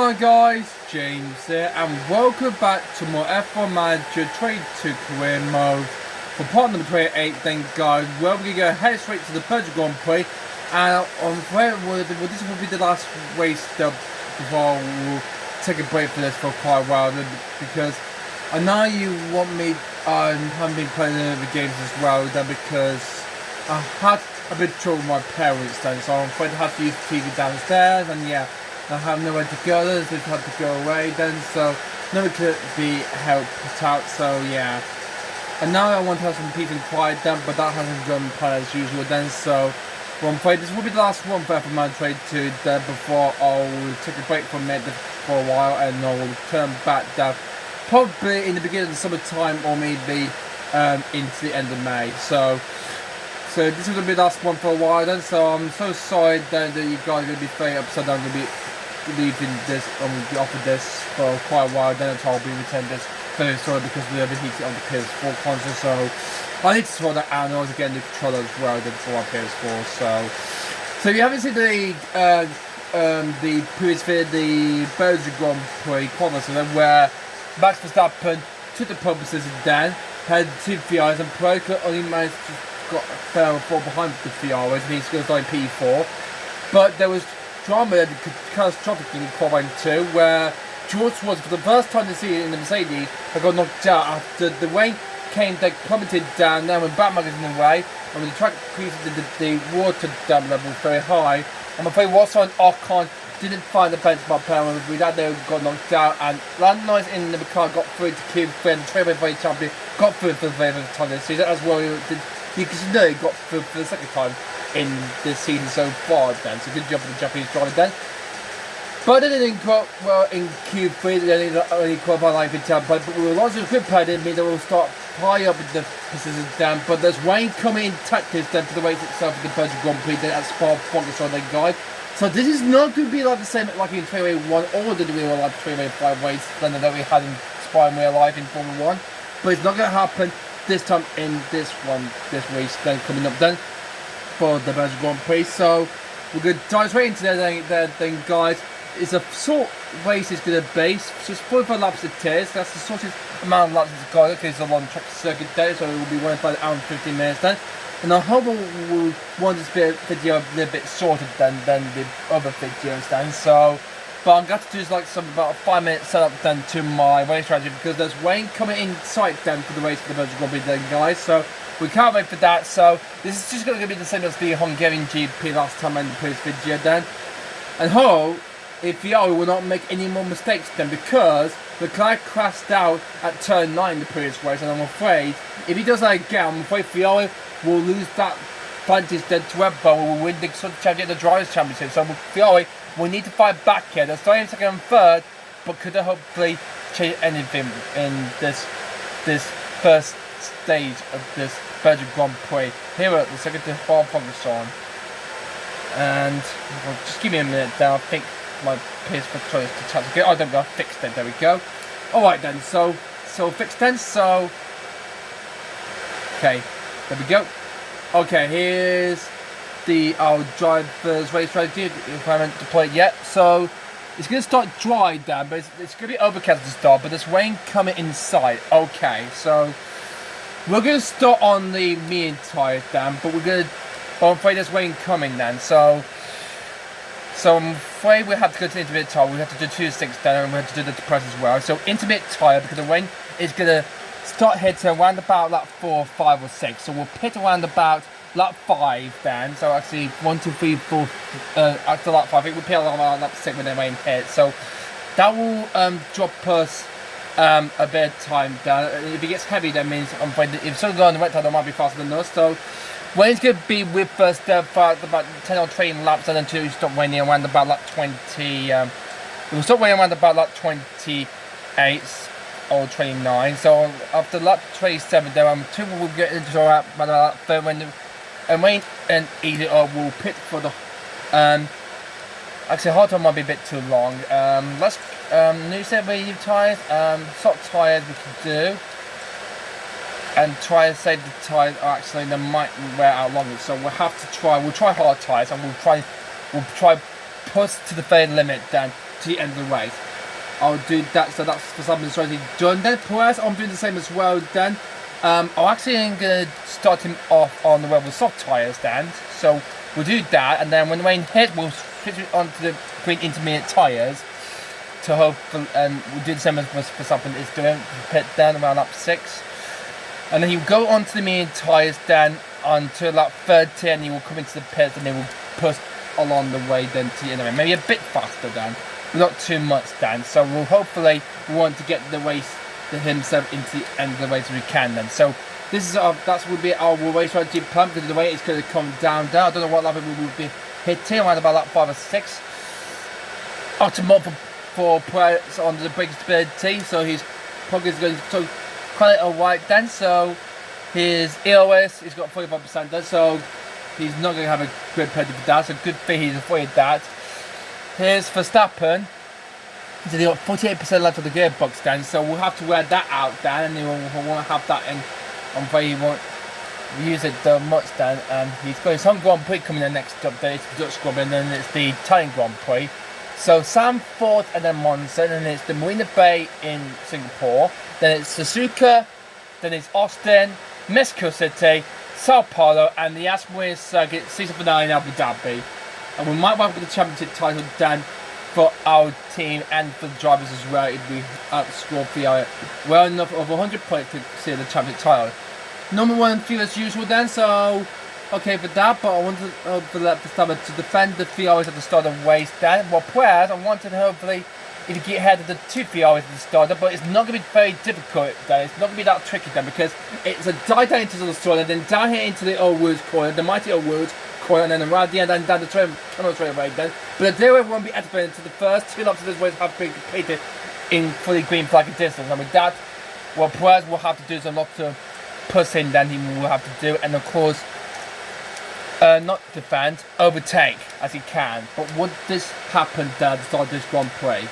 going on, guys? James here, and welcome back to more F1 Manager 22 career mode for part number 28. Then, guys, where we're going to go head straight to the Belgian Grand Prix, and I'm afraid this will be the last race before we'll take a break for this for quite a while, because I know you want me. I haven't been playing the games as well, then because I had a bit of trouble with my parents then, so I'm afraid I have to use the TV downstairs, and yeah. I have nowhere to go, so I had to go away then, so no one could be helped out, so yeah. And now I want to have some peace and quiet then, but that hasn't gone quite as usual then, so I'm afraid this will be the last one for my trade to then before I'll take a break from it for a while, and I'll return back down probably in the beginning of the summertime, or maybe into the end of May. So this is going to be the last one for a while then, so I'm so sorry that you guys are going to be very upset that I'm going to be leaving this, I'm going to be offered this for quite a while, then I'll be returning this very sorry because we have been heating on the PS4 console, so I need to sort that out, and also getting the controller as well then for my PS4, so if you haven't seen the previous video, the Belgian Grand Prix qualifier where Max Verstappen took the pole position then, had two VIs, and Prix only managed to fell behind the Ferraris, and he's going to die P4. But there was drama that catastrophic in qualifying 2, where George was, for the first time this season in the Mercedes, had got knocked out after the rain came, they plummeted down. Now when Batman is in the way, and when the track increases the water dam level very high, I'm afraid Watson and Ocon didn't find the benchmark power, and with that they got knocked out, and Landnoise in the car got through to Q3, and the Trailway champion got through for the very first time this season, as well. Because you know he got through for the second time in this season so far then, so good job for the Japanese driver then. But they didn't quite well in Q3, they only qualified 9th, but with a lot of grid pad, it means they will start high up with the positions down, but there's rain coming in tactics then for the race itself at the Belgian Grand Prix then at Spa-Francorchamps on their guide. So this is not going to be like the same like in Trailway 1 or the real life Trailway 5 race than that we had in Spa in real life in Formula 1, but it's not going to happen this time in this race then coming up then for the Belgian Grand Prix. So we're going to dive straight into that then, guys. It's a short race, it's going to base just 45 laps it is. That's the shortest amount of laps it's got, because it's a long track circuit day, so it will be running for an hour and 15 minutes then. And I hope we'll want this video a little bit shorter than the other videos then. So, but I'm going to do like about a 5-minute setup then to my race strategy, because there's rain coming in sight then for the race for the Belgian Grand Prix then, guys. So we can't wait for that. So this is just going to be the same as the Hungarian GP last time in the previous video then. And hope if Ferrari will not make any more mistakes then, because Leclerc crashed out at turn 9 in the previous race, and I'm afraid if he does that again, I'm afraid Ferrari will lose that advantage then to Red Bull, will win the championship, the Drivers' Championship. So Ferrari will need to fight back here. They're starting second and third, but could they hopefully change anything in this first stage of this Belgian Grand Prix here at the second to Spa-Francorchamps? And well, just give me a minute there. I think my PS4 choice to chat again. Oh, there we go. Fixed then. There we go. All right then. So fixed then. So okay. There we go. Okay, here's our driver's race strategy, if I haven't deployed it yet. So it's going to start dry down, but it's going to be overcast to start, but there's rain coming inside. Okay, so we're going to start on the medium tyres down, but I'm afraid there's rain coming then. So I'm afraid we have to go to intermediate tyre. We have to do 2.6 down, and we have to do the press as well. So intermediate tyre, because the rain is going to start hitting around about lap 4, 5 or 6. So we'll pit around about lap 5 then. So actually 1, 2, 3, 4 after lap 5, I think we'll pit around lap 6 when the rain hits. So that will drop us a bit of time down. If it gets heavy, that means I'm afraid that if someone's going on the wet tire, they might be faster than us. So rain's going to be with us there for about 10 or 20 laps, and then to stop raining around about lap 20. We'll stop raining around about lap 28. Or 29. So after lap 27, then two will get into lap 30 when rain and easy will pit for the actually hard time might be a bit too long. Let's new set medium tyres, soft tyres we can do, and try to save the tyres. Actually they might wear out longer, so we'll have to try hard tyres, and we'll try push to the fair limit then to the end of the race. I'll do that, so that's for something that's already done. Then Perez, I'm doing the same as well then. I'm actually going to start him off on the with soft tyres then. So we'll do that, and then when the rain hits, we'll switch it onto the green intermediate tyres to hope, and we'll do the same as Verstappen is doing, pit then around lap 6. And then he'll go onto the medium tyres then onto lap 30, and he will come into the pits, and he will push along the way then to the end, maybe a bit faster then, but not too much then. So we'll hopefully want to get the race to himself into the end of the race if we can then. So this is that will be our race strategy plan, because the way it's going to come down. I don't know what lap we will be hitting, around about lap 5 or 6. Optimal for Prix on the braking stability, so he's probably going to take quite a white then. So his EOS, he's got 45% then, so he's not going to have a good penalty for that. So good thing he's avoided that. Here's Verstappen. He's got 48% left of the gearbox then, so we'll have to wear that out then, and he won't have that in. I'm afraid he won't use it much then. He's got his home Grand Prix coming in next up there. It's the Dutch Grand Prix, and then it's the Italian Grand Prix. So Zandvoort and then Monza, and then it's the Marina Bay in Singapore, then it's Suzuka, then it's Austin, Mexico City, Sao Paulo, and the Aspen Circuit season finale in Abu Dhabi. And we might want to get the championship title then for our team and for the drivers as well if we outscore Ferrari well enough of 100 points to see the championship title. Number 1 feel as usual then, so okay for that, but I wanted to let Verstappen to defend the Ferraris at the start of the race then. Well, Perez, I wanted hopefully if you get ahead of the 2 Ferraris at the start, but it's not going to be very difficult then. It's not going to be that tricky then, because it's a dive down into the straight, and then down here into the Old Woods corner, the mighty Old Woods corner, and then around the end and down the tunnel straight away then. But the day won't be activated until the first 2 laps of this race have been completed in fully green flag distance. And with that, what Perez will have to do is a lot to push in then he will have to do, and of course not defend, overtake as he can. But would this happen at the start of this Grand Prix?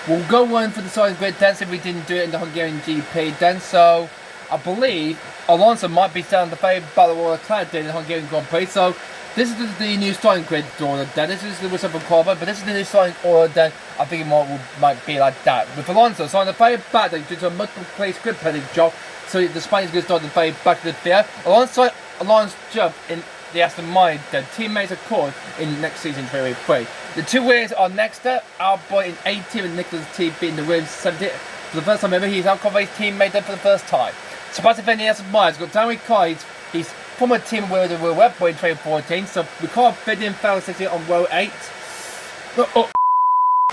We'll go one for the starting grid then, if we didn't do it in the Hungarian GP then. So I believe Alonso might be standing the favourite battle royal Leclerc did in the Hungarian Grand Prix. So this is the new starting grid order then. This is the whistle from Corba, but this is the new starting order then. I think it might be like that. With Alonso starting the favourite battle due to a multiple place grid penalty job, so the Spaniard's going to start the favourite back to the field. Alonso jump in the Aston Martin, their teammates are caught in next season 2023. The 2 winners are next up, Albon in 18 and Nicholas T beating the Williams 70. For the first time ever, he's outcovered his teammate then for the first time. Sebastian Vettel Aston Martin's got Daniel Ricciardo, he's former team winner of the World Web Boy in 2014, so Ricciardo Vettel fell 60 on row 8.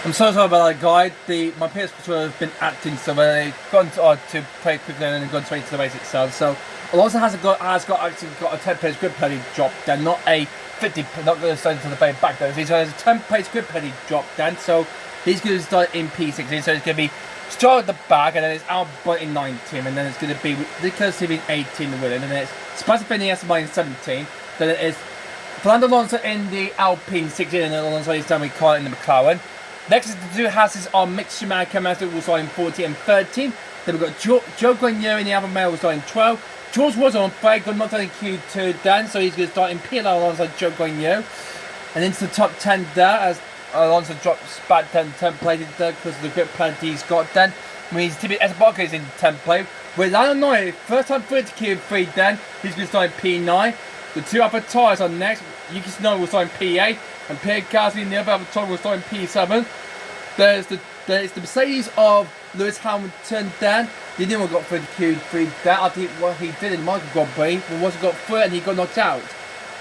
I'm so sorry about that, guy. My PS4 has been acting, so they've gone to play quickly and then gone straight to the race itself. So Alonso has got a 10-pace grid penalty drop then, not a 50, not going to start to the very back though. So he has a 10-pace grid penalty drop then, so he's going to start in P16, so it's going to be Stroll at the back, and then it's Albon in 19, and then it's going to be Nicholas T in 18 the winner, and then it's Sebastian Vettel in 17, then it is Fernando Alonso in the Alpine 16, and then Alonso is done with Car in the McLaren. Next is the 2 houses on Mick Schumacher, Master will start in 14 and 13. Then we've got Joe Guanyu in the Alfa Romeo will start in 12. George was on fire, got knocked out in Q2 then, so he's going to start in P&L alongside Joe Guanyu. And into the top 10 there, as Alonso drops back 10 places there because of the grip penalty he's got then. I mean, his teammate Espargaro is in 10th place. With Lando Norris, first time through to Q3 then, he's going to start in P9. The 2 other tyres are next. Yuki Tsunoda will start in P8, and Pierre Gasly and the other tyre will start in P7. There's the Mercedes of Lewis Hamilton then. He didn't got through the Q3 there. I think what he did in Michael Grand Prix, but once he got through and he got knocked out.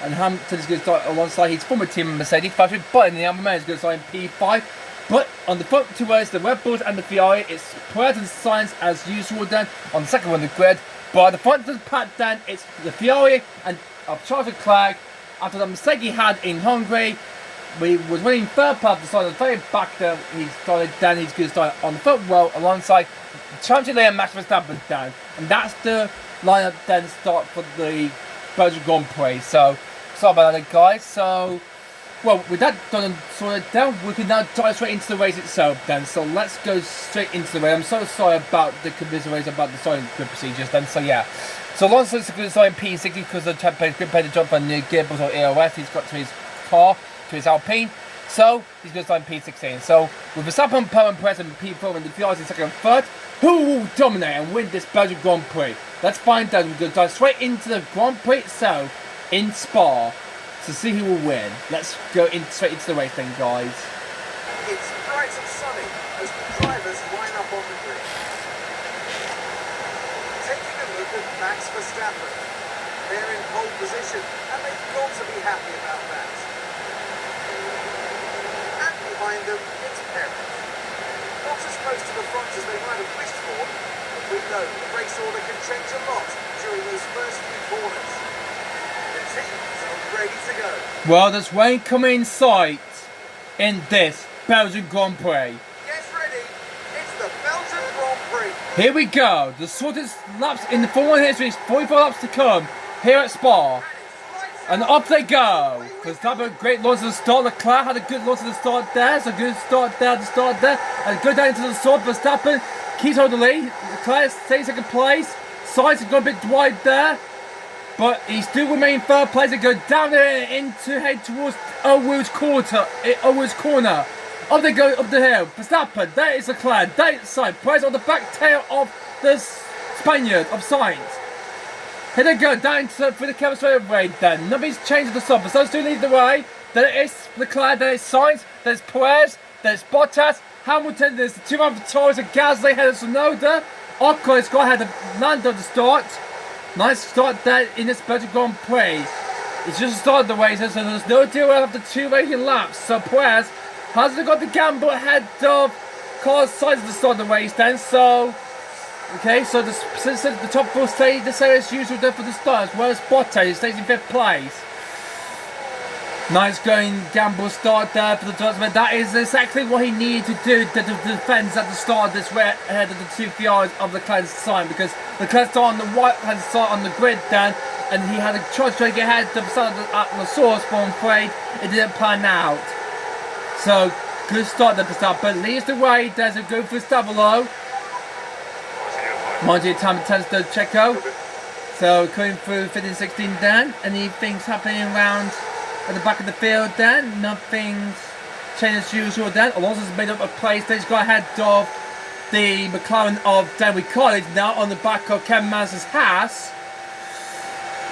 And Hamilton is going to start alongside his former team Mercedes, Patrick Button, the Alfa Romeo is going to start in P5. But on the front 2 rows, the Red Bulls and the Ferrari, it's Perez and Sainz as usual then. On the second one, the grid. But at the front of the pack then, it's the Ferrari and Charles Leclerc. After the mistake he had in Hungary, he was winning third part, decided very back there. He started then, he's going to start on the front row alongside Championship leader Max Verstappen down. And that's the lineup then start for the Belgian Grand Prix. So, sorry about that, guys. So, well, with that done and sorted down, we can now dive straight into the race itself then. So, let's go straight into the race. I'm so sorry about the commiseration about the starting grid procedures then. So, yeah. So, Alonso's going to start in P60 because of the grid penalty drop for new gearbox or EOS. He's got to his car, to his Alpine. So he's going to start in P16. So with Verstappen, Perez, and Perez and P4 and the Fiat in second and third, who will dominate and win this Belgian Grand Prix? Let's find out. We're going to dive straight into the Grand Prix itself in Spa to see who will win. Let's go straight into the race then, guys. It's bright and sunny as the drivers line up on the grid. Taking a look at Max Verstappen. They're in pole position and they've got to be happy about that. And behind them, it's Perez. Not as close to the front as they might have wished for, but we know the race order can change a lot during those first few corners. The teams are ready to go. Well, there's rain coming in sight in this Belgian Grand Prix. Get ready, it's the Belgian Grand Prix. Here we go. The shortest laps in the Formula 1 history is 45 laps to come here at Spa. And up they go. Verstappen, great launch at the start. Leclerc had a good launch at the start there. So good start there at the start there. And go down into the sword. Verstappen keeps holding the lead. Leclerc stays second place. Sainz has gone a bit wide there. But he still remains third place and go down there into head towards Owood's corner. Up they go up the hill. Verstappen, there is Leclerc. There is Sainz. Perez on the back tail of the Spaniard of Sainz. Here they go down for the Kevin straight away then. Nothing's changed at the stop. So still lead the way. Then it is Leclerc, then it's Sainz, there's Perez, there's Bottas, Hamilton, there's the two other Torres and Gasly ahead of Sonoda. Ocon has got ahead of Lando to start. Nice start there in this Belgian Grand Prix. It's just started the race, so there's no deal after 2 racing laps. So Perez hasn't got the gamble ahead of Carlos Sainz to start the race then, so... Okay, so the top 4 stay the same as usual there for the start, as well as Bottas stays in 5th place. Nice going gamble start there for the Dutchman. That is exactly what he needed to do to defend at the start of this race ahead of the 2 Fiats of Leclerc's sign, because Leclerc started on the right hand side on the grid then, and he had a choice to get ahead of the source, but I'm afraid it didn't pan out. So good start there for Verstappen. Leads the way. There's a go for Stavolo. Mind you, time turns to Checo. So coming through 15-16 then. Anything's happening around at the back of the field then. Nothing's changed as usual then. Alonso's made up a place. He's got ahead of the McLaren of Dan Ricciardo now on the back of Ken Mansell's Haas.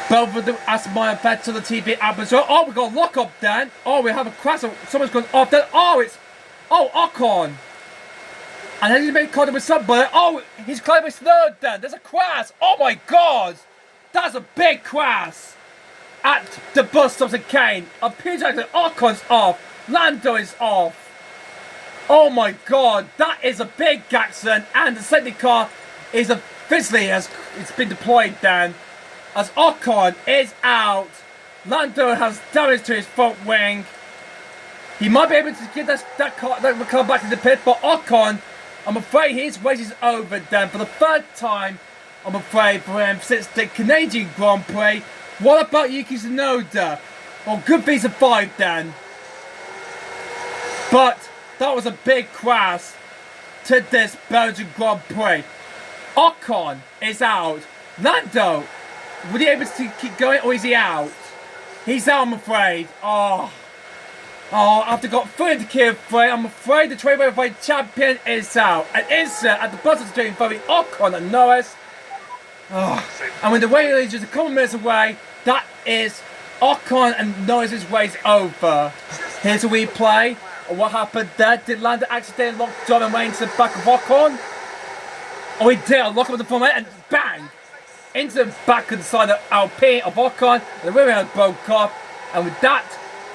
Both of them Aston Martin Vettel the TV app as well. Oh, we got a lock up then. Oh, we have a crash. Someone's gone off then. Oh, it's Ocon. And then he's made contact with somebody. Oh, he's climbing with third then. There's a crash. Oh my god. That's a big crash. At the bus stops at Kane. I'm pretty sure Ocon's off. Lando is off. Oh my god. That is a big accident. And the safety car is officially it's been deployed then. As Ocon is out. Lando has damage to his front wing. He might be able to get that car back to the pit, but Ocon, I'm afraid his race is over then for the 3rd time, I'm afraid, for him since the Canadian Grand Prix. What about Yuki Tsunoda? Well, good piece of 5 then. But that was a big crash to this Belgian Grand Prix. Ocon is out. Lando, will he able to keep going or is he out? He's out, I'm afraid. After got 3 into Q3, I'm afraid the Trailway champion is out. And insert at the bottom doing involving Ocon and Norris. And with the way it is just a couple minutes away, that is Ocon and Norris's race over. Here's a replay of what happened there. Did Lando accidentally lock John and Wayne to the back of Ocon? Oh, he did. Lock him at the front end and bang! Into the back of the side of Alpine of Ocon. And the rear end broke off. And with that,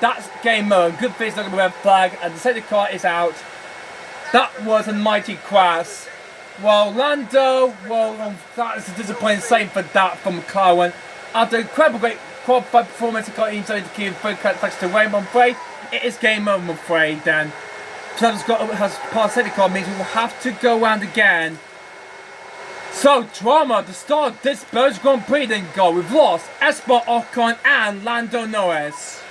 that's game over. Good face, looking at the red flag, and the safety car is out. That was a mighty crash. Well, Lando, that is a disappointing save for that from McLaren. After an incredible great qualified performance, he got into the Q3 thanks to Rainbow. I'm afraid it is game over, I'm afraid, then. Travis has passed safety car, means we will have to go round again. So, drama to start this Belgian Grand Prix then go. We've lost Esteban Ocon and Lando Norris.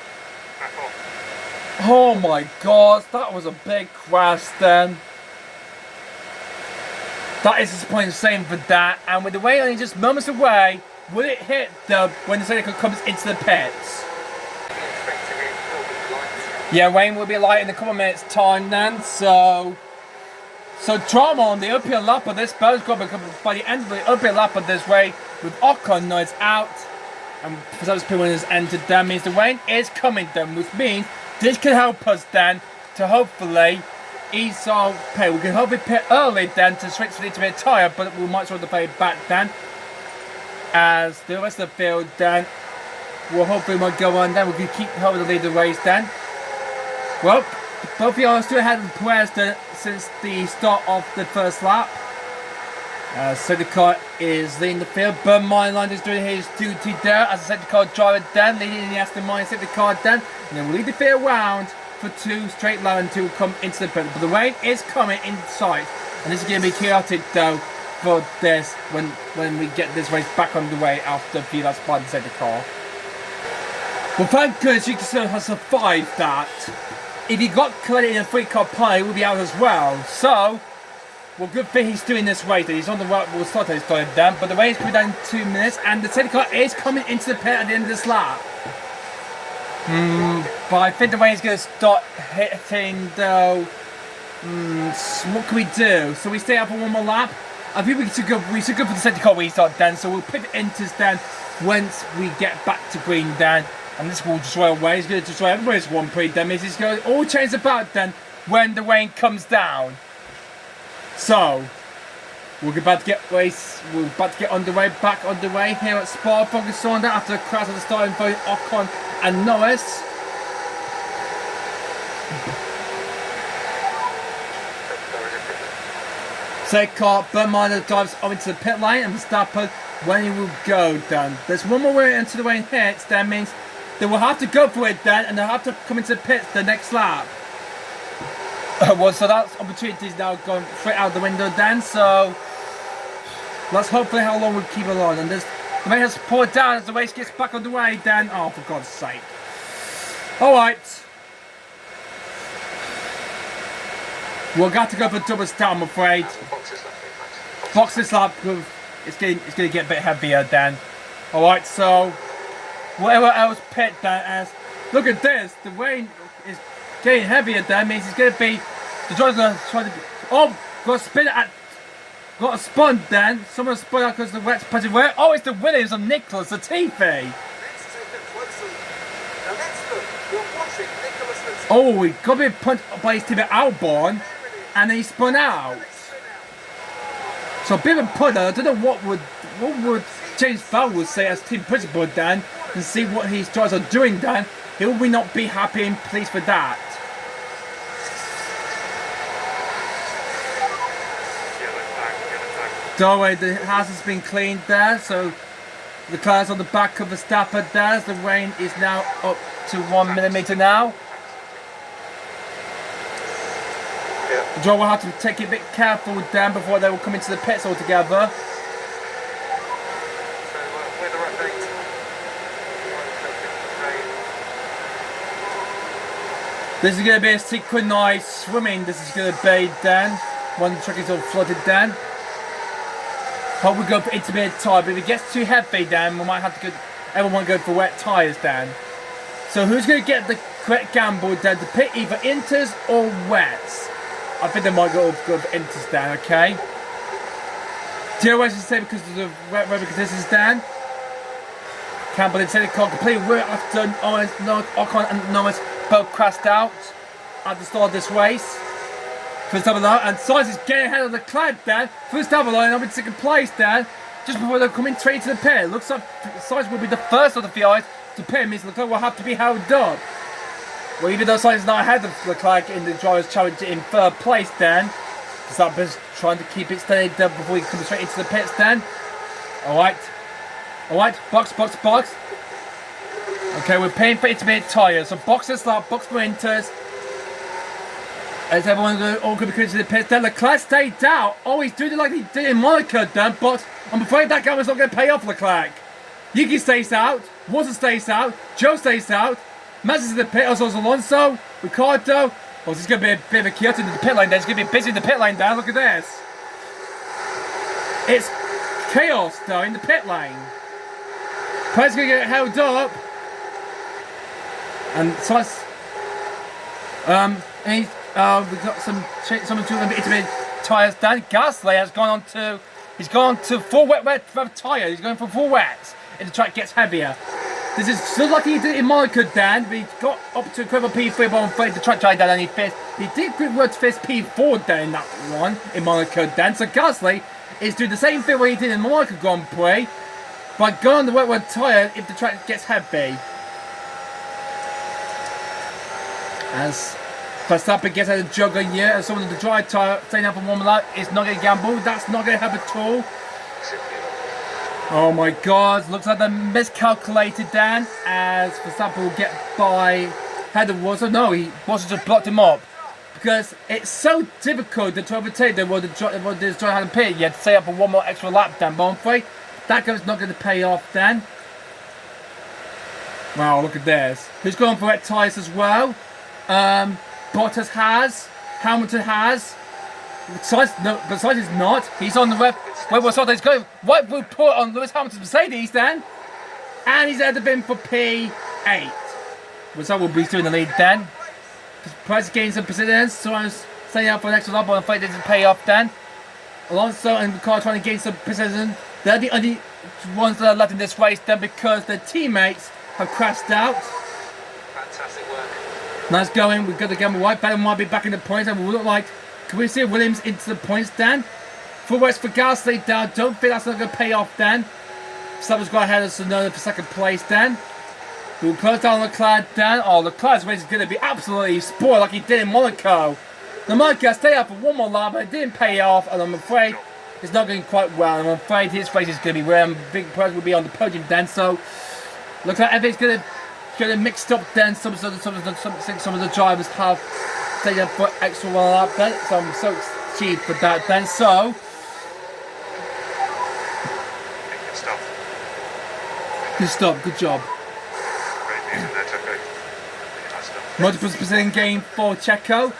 Oh my god, that was a big crash then. That is disappointing same for that. And with the way only just moments away, will it hit when the safety car comes into the pits? Yeah, rain will be light in a couple of minutes time then, so drama on the uphill lap of this Belgian Grand Prix by the end of the uphill lap of this race with Ocon noise out and for those people has entered, that means the rain is coming then, which means this can help us then to hopefully ease our pit. We can hopefully pit early then to switch to the tyre, but we might as well play back then as the rest of the field then will hopefully might go on then. We can keep holding the lead of the race then. Well, both of you are still ahead of Prix since the start of the first lap. Safety car is leading the field. Bernd Meiland is doing his duty there as a safety car driver then, leading the Aston Martin safety car then. And then we'll lead the field round for 2 straight laps to come into the pit. But the rain is coming in sight. And this is going to be chaotic though for this when we get this race back on the way after a few laps by the safety car. Well, thank goodness you have survived that. If he got caught in a 3-car pie, we'll be out as well. So, well, good thing he's doing this race. He's on the right. We'll start his time then. But the race will be done in 2 minutes, and the safety car is coming into the pit at the end of this lap. But I think the rain is going to start hitting though. What can we do? So we stay up for 1 more lap. I think we should go for the safety car restart then. So we'll pivot into then once we get back to green then. And this will destroy away. He's going to destroy everybody's one Prix then. He's going to all change about then when the rain comes down. So we're about to get underway, back underway here at Spa. Focus on that after the crash at the starting point, Ocon and Norris. Safety car, Bernd Meiland drives on into the pit lane and Verstappen when he will go down. There's one more way into the rain hits, that means they will have to go for it then, and they'll have to come into the pits the next lap. Well, so that opportunity is now going straight out the window then, so let's hopefully how long we keep it on. And the rain has poured down as the race gets back on the way then. Oh, for God's sake. Alright. We'll have to go for double start, I'm afraid. Box this lap, it's going to get a bit heavier then. Alright, so whatever else pit that as. Look at this, the rain is getting heavier then, means it's going to be, the driver's going to try to be, oh, got to spin it at, got a spun then, someone spun out because the wet's punching where, oh, it's the Williams of Nicholas Latifi. Let's take a closer look. Now let's look, you're watching Nicholas Latifi. Oh, he got to be punched by his team at Albon, and then he spun out. So a bit of a putter, I don't know what would James Fowler say as team principal then, and see what his drivers are doing then. He'll we not be happy and pleased with that. Don't worry, the house has been cleaned there, so the cars on the back of the Verstappen there, as the rain is now up to 1 millimeter now. The driver will have to take it a bit careful then before they will come into the pits altogether. This is going to be a synchronized swimming. This is going to be then. One track is all flooded then. Hope we go for intermediate tyre, but if it gets too heavy then, we might have to go, everyone go for wet tyres then. So who's going to get the correct gamble then to pit either inters or wets? I think they might go for inters then, okay? Zero races to say because of the wet weather conditions then. Campbell did say the car completely worked after Ocon and Norris both crashed out at the start of this race. First double line, and Sainz is getting ahead of the cloud there. First double line, up in second place there, just before they're coming straight to the pit. Looks like Sainz will be the first of the VIs to pit, means Leclerc will have to be held up. Well, even though Sainz is not ahead of Leclerc in the Drivers' Challenge in third place then, Verstappen's trying to keep it steady there before he comes straight into the pits then. Alright, box. Okay, we're paying for intermediate tyres, so box this lap, box for inters. As everyone all going to be to the pits then, Leclerc stayed out. Oh, he's doing it like he did in Monaco then, but I'm afraid that guy was not going to pay off Leclerc. Yuki stays out, Watson stays out, Joe stays out, Mazz is in the pit, also Alonso, Ricardo. Oh, this is going to be a bit of a chaotic in the pit lane there. It's going to be busy in the pit lane there, look at this. It's chaos though in the pit lane. Perez going to get held up. And Sainz And we've got someone doing a bit into tyres. Dan Gasly has gone on to, he's gone to full wet tyre. He's going for full wets, and the track gets heavier. This is so like he did in Monaco, Dan. But he got up to equivalent P3, but I'm afraid the track tried down and he fist. He did quick word to fist P4 Dan in that one in Monaco, Dan. So Gasly is doing the same thing what he did in Monaco Grand Prix, but going on the wet tyre if the track gets heavy. As Verstappen gets out of the jugger here, and someone in the dry tyre staying out for one lap is not going to gamble. That's not going to happen at all. Oh my God, looks like they miscalculated Dan, as Verstappen will get by head of Russell. No, Russell just blocked him up. Because it's so difficult to overtake them when the driver hadn't pitted yet to stay up for one more extra lap, Dan. But I'm afraid that goes not going to pay off, Dan. Wow, look at this. Who's going for wet tyres as well? Bottas has. Hamilton has. Besides is not. He's on the web. Wait, what's he's going? What will put on Lewis Hamilton's Mercedes, Dan? And he's out of bin for P8. So will be doing the lead, Dan. Price gains some precedence, so I'm staying out for an extra lap, but I'm afraid it doesn't pay off, Dan. Alonso and Ricciardo trying to gain some precision. They're the only ones that are left in this race, then, because their teammates have crashed out. Fantastic work. Nice going. We've got the gamble right. Vettel might be back in the points, and we look like, can we see Williams into the points, Dan? Full west for Gasly, Dan. Don't think that's not going to pay off, Dan. Verstappen's got ahead of us for second place, Dan. We'll close down Leclerc, Dan. Oh, Leclerc's race is going to be absolutely spoiled like he did in Monaco. The Monaco stayed up for one more lap, but it didn't pay off, and I'm afraid it's not going quite well. I'm afraid his race is going to be where Big Prix will be on the podium, Dan. So, looks like everything's going to mixed up, Dan. Some of the drivers have stayed up for extra one lap, Dan. So I'm so cheap for that, Dan. So, good stuff. Good job. Multiple percent gain for Checo.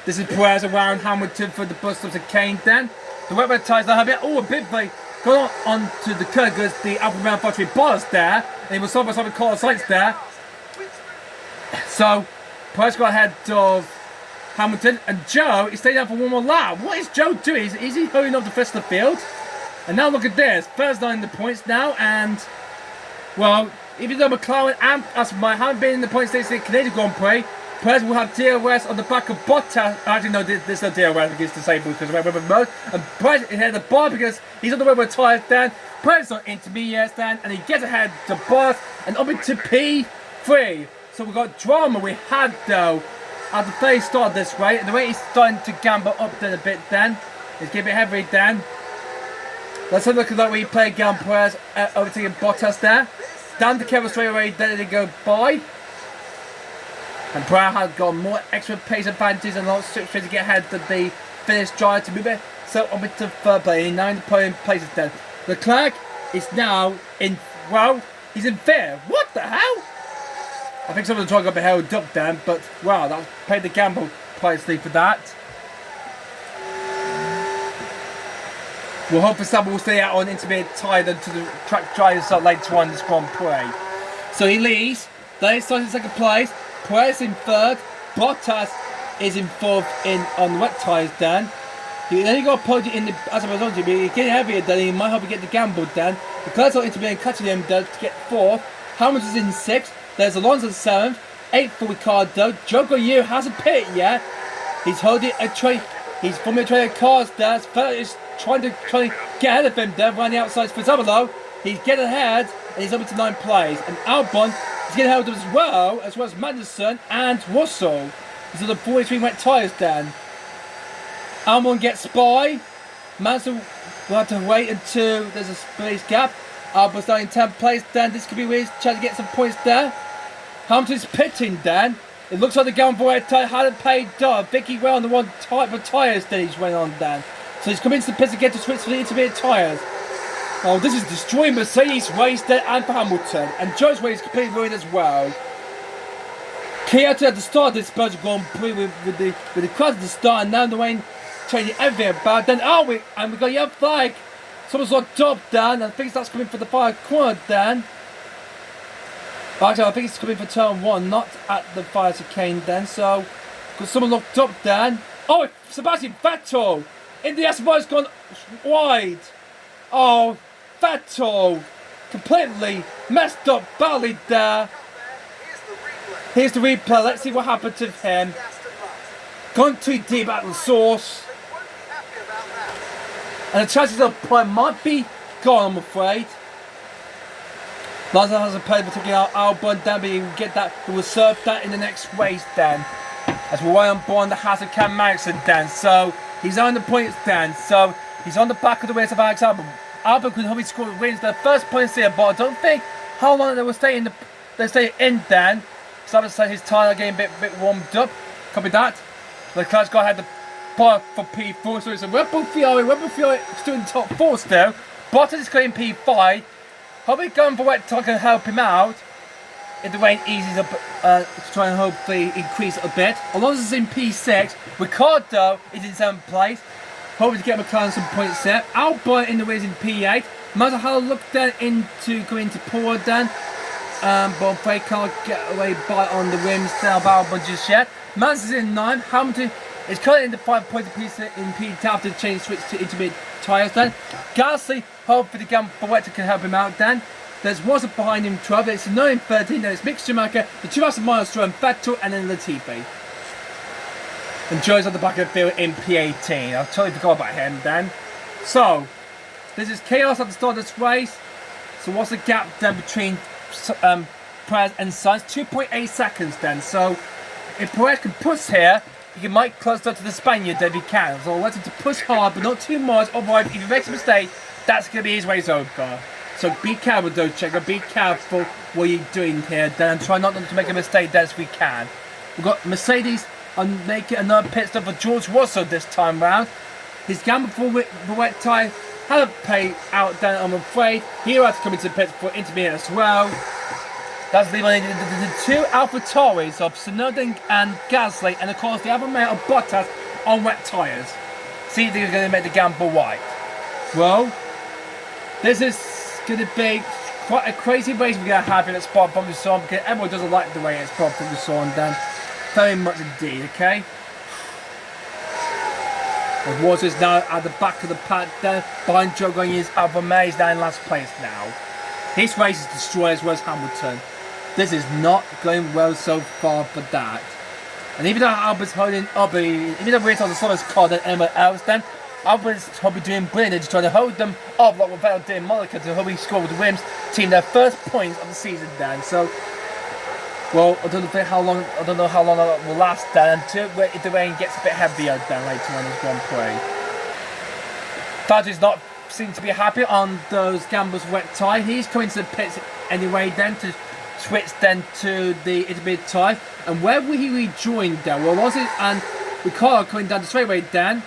This is Perez around Hamilton for the bus stops of Kane. Then the wet tyres are having a bit like going on to the curb because the Alpha Romeo factory bars there, and he was solved by some Carlos Sainz there. So Perez got ahead of Hamilton, and Joe is staying down for one more lap. What is Joe doing? Is he hurrying up the rest of the field? And now look at this. First line in the points now, and well, even though McLaren and Aston Martin haven't been in the points stage in the Canadian Grand Prix, Perez will have DRS on the back of Bottas. Actually, no, there's no DRS because it's disabled because of web mode. And Perez is ahead of the bar because he's on the web tyres, Dan. Perez on intermediate stand, and he gets ahead to Bottas and up into P3. So we've got drama we had though at the very start of this race. And the rate is starting to gamble up then a bit, Dan. It's getting a bit heavy, Dan. Let's have a look at that replay again. Perez overtaking Bottas there. Dan the Kevin straight away, then they go by. And Perez had got more extra pace advantage and a lot of switch to get ahead of the finish drive to move it. So up into third place, 9 podium places then. Leclerc is now in, well, he's in fifth. What the hell? I think some of the drivers got a bit held up then, but wow, that paid the gamble pricely for that. We'll hope Verstappen will stay out on intermediate tyre until the track dries up later on in this Grand Prix. So he leads, then he starts in second place, Perez in third, Bottas is in fourth on the wet tyres, Dan. Then he got a podium in the, as a result, he's getting heavier, then he might help you get the gamble, Dan. Leclerc's on intermediate catching him to get fourth, Hamilton's in sixth, there's Alonso in seventh, eighth for Ricciardo, Joe Goyer hasn't pitted yet, he's holding a trade, he's forming a trade of cars, Dan. Vettel is trying to get ahead of him there, around the outside for Zabalo. He's getting ahead, and he's up to 9th place. And Albon is getting ahead of him as well as Madison and Russell. These are the 43 wet tyres, Dan. Albon gets by. Madison will have to wait until there's a space gap. Albon's down in 10th place, Dan. This could be where he's trying to get some points there. Hamilton's pitting, Dan. It looks like the Galvan tyre hadn't paid off. Vicky well on the one type of tyres that he's went on, Dan. So he's coming into the pits again to switch for the intermediate tyres. Oh, this is destroying Mercedes' race there and for Hamilton. And Joe's race is completely ruined as well. Kyoto at the start of this Belgian Grand Prix with the crowd at the start, and now the way changing everything about. Then we got a yellow flag. Someone's locked up, Dan. I think that's coming for the fire corner, Dan. Actually, I think it's coming for turn 1, not at the fire chicane then, so... Because someone looked up then. Oh, Sebastian Vettel! In the S1's gone wide! Oh, Vettel! Completely messed up badly there. Here's the replay, let's see what happened to him. Gone too deep at the source. And the chances of point might be gone, I'm afraid. Lazar has a play for taking out Albon, then we can get that, we will serve that in the next race then. As we're way on board the Hazard Cam Magnussen then, so he's on the points then, so he's on the back of the race of Alex Albon. Albon could hopefully score wins their first points here, but I don't think how long they will stay in then. So I would say his tyre getting a bit warmed up. Copy that. Leclerc's got ahead the bar for P4, so it's a Red Bull Fiore still in the top 4 still. Bottas is going P5. Probably going for wet tire can help him out. If the rain eases up to try and hopefully increase a bit. Alonso is in P6. Ricciardo is in 7th place. Hoping to get McLaren some points there. Albon in the race in P8. Mazda had a look then into going to Pole then. But they can't get away by on the rims there of Albon just yet. Mansell's in 9. Hamilton is currently in the 5 points apiece in P10 after the change switch to intermediate tyres then. Gasly, hopefully the Gam for Wetter can help him out then. There's Wasser behind him 12, it's 9 and 13, then it's Mick Schumacher, the 2,000 miles to run Vettel, and then Latifi. And Joe's on the back of the field in P18. I totally forgot about him then. So, this is chaos at the start of this race. So what's the gap then between Perez and Sainz? 2.8 seconds then. So, if Perez can push here, he might close up to the Spaniard if he can. So I'll let him to push hard, but not too much. Otherwise, if he makes a mistake, that's going to be his race over. So be careful though, Checo. Be careful what you're doing here then, and try not to make a mistake there as we can. We've got Mercedes and making another pit stop for George Russell this time round. His gamble for the wet tyre had a pay out then, I'm afraid. He had to come into the pits for intermediate as well. That's leaving the 2 Alpha Tauris of Tsunoda and Gasly, and of course the other male of Bottas on wet tyres. See if they're going to make the gamble right. Well, this is going to be quite a crazy race we're going to have in at Spa from the sun, because everyone doesn't like the way it's Spa from the sun then. Very much indeed, okay? The Waters now at the back of the pack there, behind Joe going his Alfa Romeo is now in last place now. This race is destroyed as well as Hamilton. This is not going well so far for that. And even though Albert's holding up, even though we're on the slowest car than anyone else then, Albert's probably doing brilliant, just trying to hold them up like Vettel did in Monaco to hopefully score with the wins, team their first points of the season then. So, well, I don't know how long that will last then, until if the rain gets a bit heavier then later on this Grand Prix. Fadri's not seem to be happy on those Gambles wet tyre. He's coming to the pits anyway then to switch then to the intermediate tyre. And where will he rejoin then? Well, was it and Ricciardo coming down the straightaway then.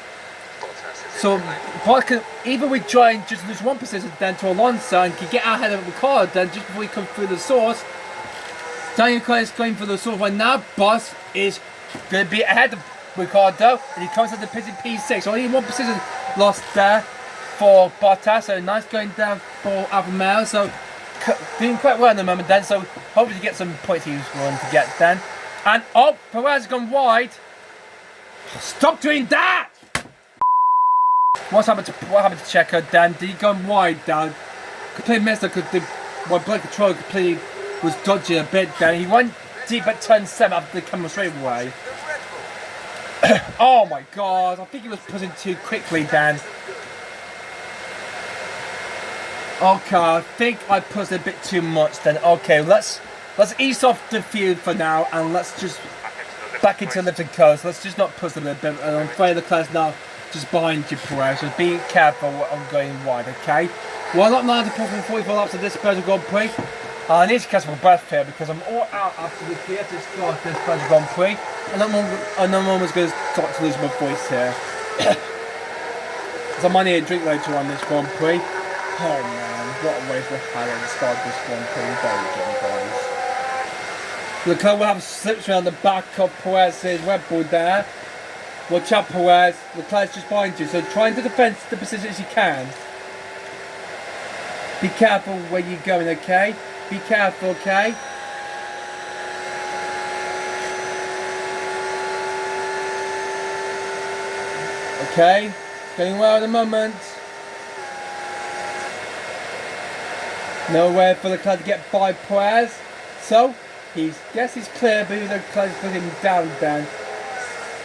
So Bottas can either rejoin, just lose 1 position then to Alonso and can get ahead of Ricciardo then just before he comes through the source. Daniel Ricciardo is going for the source right now. Bottas is going to be ahead of Ricciardo and he comes at the pit in P6. So only 1 position lost there for Bottas. So nice going down for Alfa Romeo. So doing quite well at the moment then. So hopefully to get some points he was going to get then. And oh, Perez has gone wide. Stop doing that! What happened to Checo then? Did he go wide down? Completely missed it because the blood control completely was dodging a bit then. He went deep at turn 7 after the camera straight away. Oh my god, I think he was pushing too quickly then. Okay, I think I pushed a bit too much then. Okay, let's ease off the field for now and let's just back into lifting coast. Let's just not push a little bit. And I'm afraid the class now just behind you, Perez. So be careful on going wide, okay? Well, not 90.44 laps of this Belgian Grand Prix. I need to catch my breath here because I'm all out after the theatre start this Belgian Grand Prix. And I'm almost going to start to lose my voice here. So I might need a drink later on this Grand Prix. Oh man, what a way we've had at the start of this Grand Prix in Belgium, guys. Leclerc will have slips around the back of Perez's Red Bull there. Watch out, Perez. Leclerc's just behind you, so try to defend the position as you can. Be careful where you're going, okay? Be careful, okay? Okay, going well at the moment. Nowhere for the club to get by Prix. So, he's clear, but the club is putting down.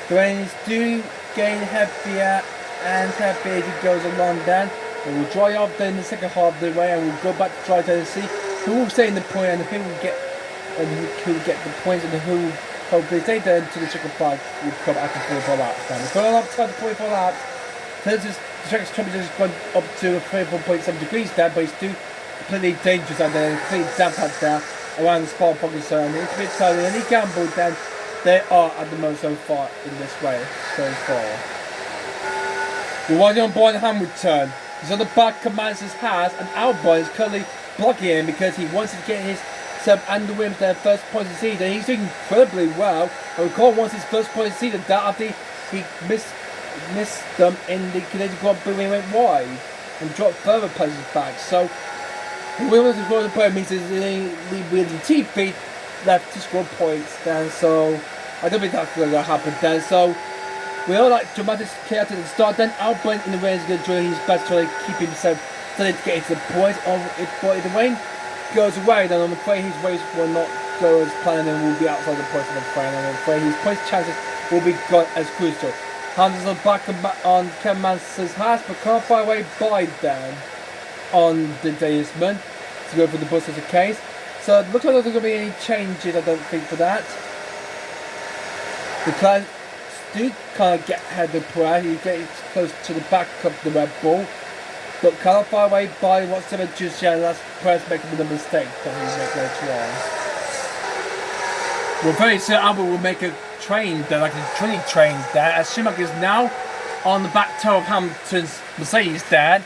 The rains do gain heavier and heavier as he goes along then. It will dry off then in the second half of the way, and we'll go back to try to see who will stay in the point and who will get the points and who hopefully stay there until the second fight will come after 44 laps. Now we're going up to 44 laps. The track's temperature has gone up to 34.7 degrees there, but it's still completely dangerous out there, completely damp out there around the Spa pocket zone. It's a bit tight, and any gamble then they are at the most so far in this race so far. We're riding on Brian Hamilton. He's on the back of Mansell's house, and Albon is currently blocking him because he wants to get himself and the Williams their first points of the season. He's doing incredibly well. I recall once his first points of the season, that after he missed them in the Canadian Grand Prix when he went wide and dropped further places back. So the Williams is going to play means there's the team feet left to score points then, so I don't think that's going to happen then. So we all like dramatic chaos at the start. Then Albon in the rain is going to try his best to keep himself steady to get into the points. But if the rain goes away, then I'm afraid his race will not go as planned and will be outside the points of the frame. I'm afraid his points chances will be gone as crucial. Hamilton's on back on Ken Mansell's house, but can't find a way by them on the Daysman to go for the bus as a case. So it looks like there's going to be any changes, I don't think, for that. The class do kind of get ahead of Prix. He gets close to the back of the Red Bull, but can't find a way by whatsoever just yet. That's Prix making the mistake that he's making later on. We're very soon Albon will make a train there, like a training train there, as Schumacher is now on the back toe of Hamilton's Mercedes there.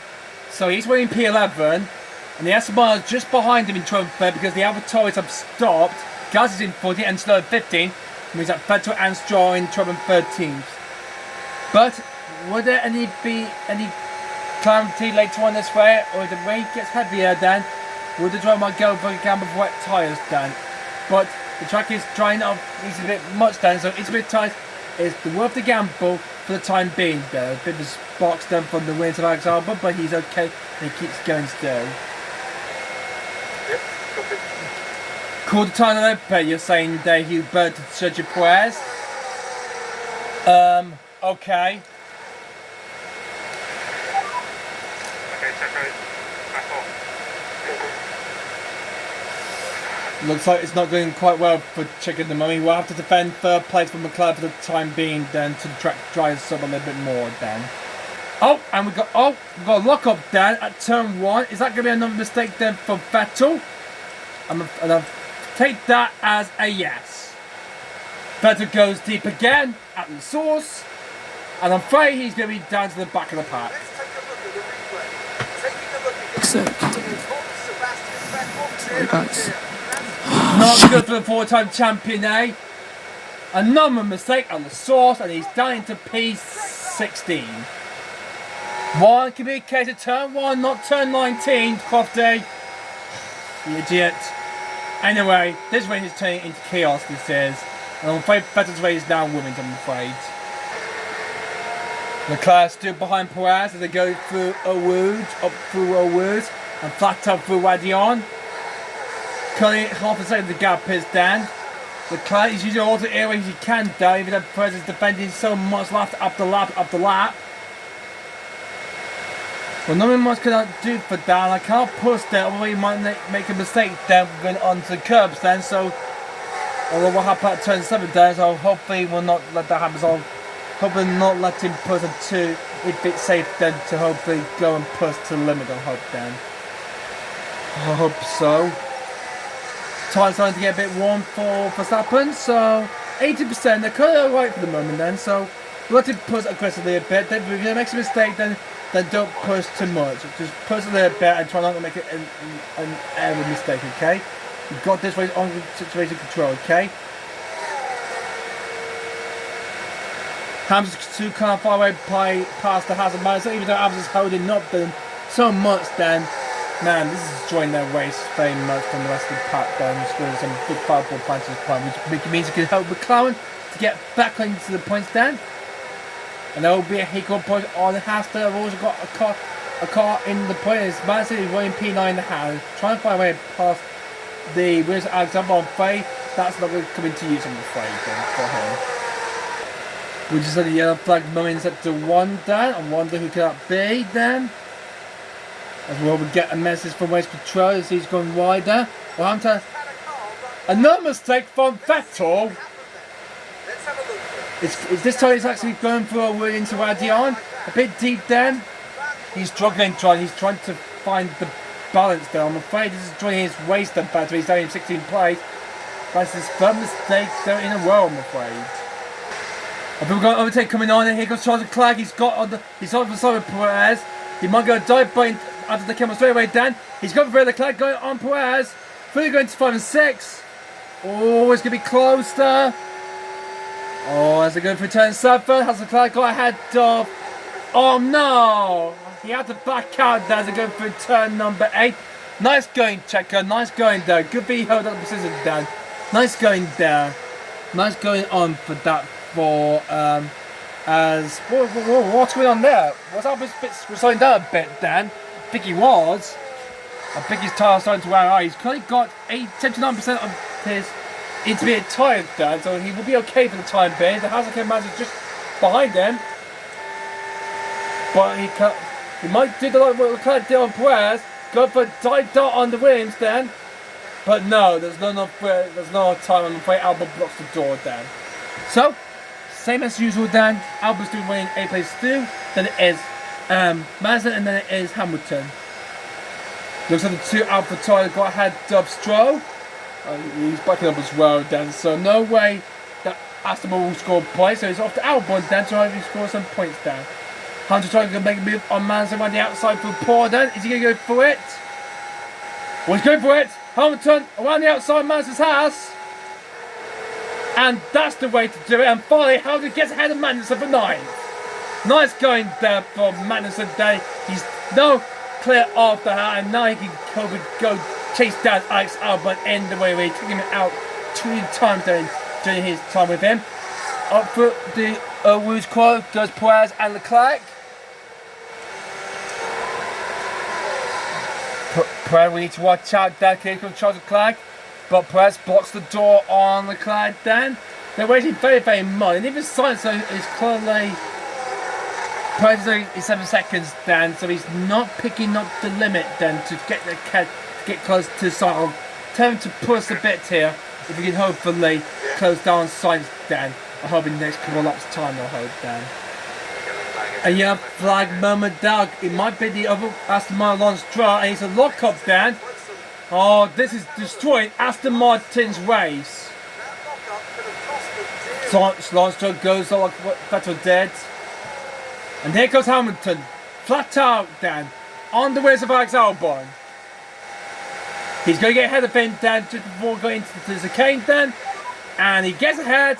So he's winning P11, and the Aston Martin is just behind him in 12th because the AlphaTauris have stopped. Gas is in 14th and Stroll 15th. Means that Vettel and Stroll in 12th and 13th. But would there be any clarity later on this way, or if the rain gets heavier then would the driver might go for a gamble for wet tyres then? But the track is drying off, it's a bit much then, so it's a bit tight. It's worth the gamble for the time being though. A bit of a sparks done from the wins of Alexander, but he's okay and he keeps going still. Yep, copy. Call the time on Ope, you're saying there, Hubert, to judge your prayers. Okay. Okay, Checo, back off. Looks like it's not going quite well for Checo at the moment. We'll have to defend third place for McLaren for the time being then to the track dry us up a little bit more then. Oh, and we've got a lock up then at turn 1. Is that going to be another mistake then for Vettel? And I'll take that as a yes. Vettel goes deep again at the source, and I'm afraid he's going to be down to the back of the pack. Let's take a look at the replay. Taking a look at Sebastian Vettel. Not good for the 4-time champion, eh? Another mistake on the source, and he's down into P16. One can be a case of turn 1, not turn 19, Crofty. You idiot. Anyway, this race is turning into chaos, this is. And I'm afraid Vettel's race is now ruined, I'm afraid. Leclerc still behind Perez as they go through Awood, up through Awood, and flat up through Wadion. Currently half a second the gap is down. Leclerc is using all the airways he can though, even though Perez is defending so much lap after lap after lap. Well, nothing much can I do for that. I can't push there, although he might make a mistake there going onto the curbs then. So, although what happened at turn 7 there, so hopefully we'll not let that happen. So, hopefully not let him push until if it's safe then to hopefully go and push to the limit. I hope then. I hope so. Time's starting to get a bit warm for Verstappen, so 80%. They're kind of alright for the moment then. So, we'll let him push aggressively a bit. Then if he makes a mistake, then don't push too much. Just push a little bit and try not to make it an error mistake, okay? You've got this race on situation control, okay? Hamilton's too kind of far away past the hazard man, so even though Hamilton's holding up them so much then, man, this is destroying their race very much from the rest of the pack then, scoring some big fireball points at this point, which means it can help McLaren to get back into the points then. And there will be a hiccup point on the Haas. I've also got a car in the points. Man City is running P9 in the Haas. Trying to find a way past the Williams Alexander. I'm afraid that's not going to come into use, I'm afraid, then, for him. We just had a yellow flag moment set to 1 then. I wonder who could that be then. As well, we get a message from race control as he's going wider. Well, I'm to another mistake from Vettel. This time it's actually going for a wheel into Radion. A bit deep then. He's struggling he's trying to find the balance there. I'm afraid this is joining his waist then factor. He's down in 16th place. That's his third mistake there in a row, I'm afraid. I think we've got an overtake coming on, and here goes Charles Leclerc. He's on the side of Perez. He might go a dive point after the camera straight away then. He's going for Leclerc going on Perez. Fully going to 5 and 6. Oh, it's going to be close there. Oh, as they go for turn 7, has Leclerc got ahead of... Oh no! He had to back out there as they go for turn number 8. Nice going, Checo. Nice going there. Good be held up the position down. Nice going there. Nice going on for that for as what's going on there? Was Albert slowing down a bit then? I think he was. I think his tyre starting to wear out. He's currently got 79% of his intermediate tyre done, so he will be okay for the time being. The Hazard man is just behind him. But he might do the like what Leclerc did on Perez, go for a dive dart on the Williams then. But no, there's no time. I'm afraid Albert blocks the door then. So, same as usual then. Albert's doing winning 8 places too. Then it is Mazda and then it is Hamilton. Looks like the two Alpha tyres got ahead of Stroll. He's backing up as well then. So no way that Aston Martin will score points. So he's off to Albon then to hopefully score some points down. Hunter trying to make a move on Mazda on the outside for Paul then. Is he going to go for it? Well, he's going for it. Hamilton around the outside Mazda's house. And that's the way to do it. And finally, Hamilton gets ahead of Magnussen for 9th. Nice going there for Magnussen there. He's no clear off the hat. And now he can go chase down Alex Albon in the way where he took him out 2 times during his time with him. Up for the Rouge quad goes Perez and Leclerc. Perez, we need to watch out there, here comes Charles Leclerc. But Perez blocks the door on Leclerc then. They're waiting very, very much. And even Sainz is clearly... Perez is 7 seconds then, so he's not picking up the limit then to get close to Sainz. Tell him to push a bit here, if we can hopefully close down Sainz then. I hope in the next couple of laps time, I hope then. A yellow flag moment down. It might be the other Aston Martin Lance Stroll, and it's a lock up then. Oh, this is destroying Aston Martin's race. Lance Stroll goes like what Vettel did. And here goes Hamilton. Flat out then. On the wheels of Alex Albon. He's going to get ahead of him then just before going into the chicane then. And he gets ahead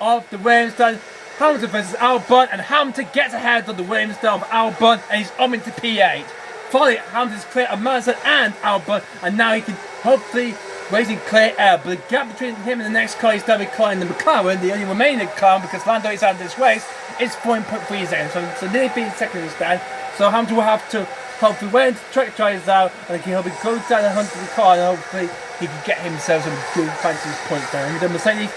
of the Williams then. Hamilton versus Albon, and Hamilton gets ahead of the Williams of Albon, and he's on into P8. Finally, Hamilton's clear of Mazda and Albon, and now he can hopefully race in clear air. But the gap between him and the next car is David Klein and the McLaren, the only remaining car, because Lando is out of this race, is 4.3 seconds. So nearly 3 seconds down. So Hamilton will have to hopefully wait until the track tries out, and he can hopefully go down and hunt the car, and hopefully he can get himself some good fancy points down. And the Mercedes